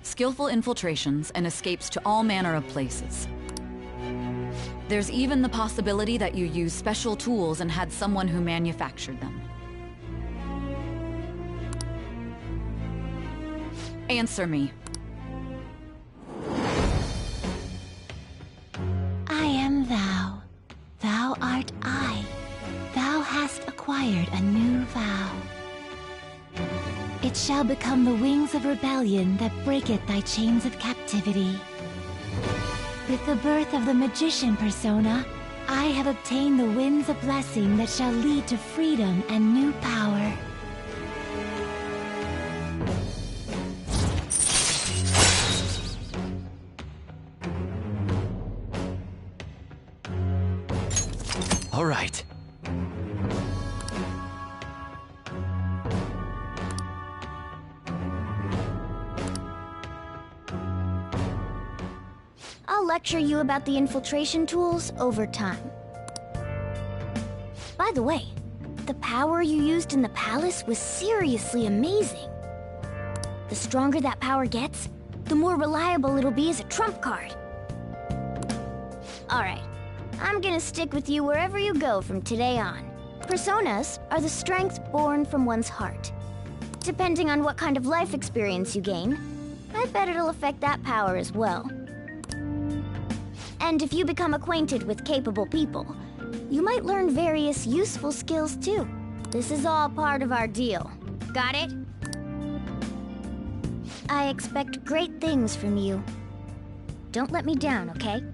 Skillful infiltrations and escapes to all manner of places. There's even the possibility that you used special tools and had someone who manufactured them. Answer me. I am thou. Thou art I. Thou hast acquired a new vow. It shall become the wings of rebellion that breaketh thy chains of captivity. With the birth of the magician persona, I have obtained the winds of blessing that shall lead to freedom and new power. All right. I'll lecture you about the infiltration tools over time. By the way, the power you used in the palace was seriously amazing. The stronger that power gets, the more reliable it'll be as a trump card. Alright, I'm gonna stick with you wherever you go from today on. Personas are the strength born from one's heart. Depending on what kind of life experience you gain, I bet it'll affect that power as well. And if you become acquainted with capable people, you might learn various useful skills too. This is all part of our deal. Got it? I expect great things from you. Don't let me down, okay?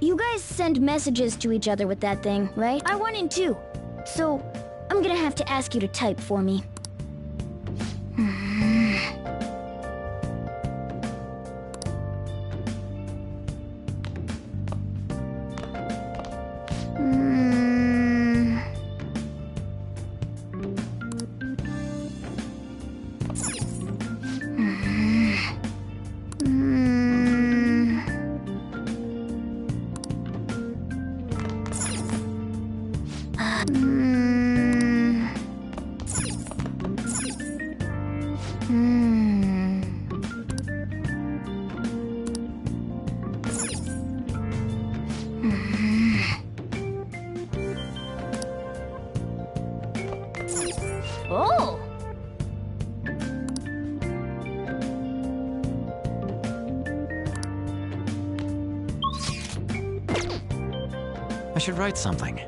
You guys send messages to each other with that thing, right? I want in too. So, I'm gonna have to ask you to type for me. Oh! I should write something.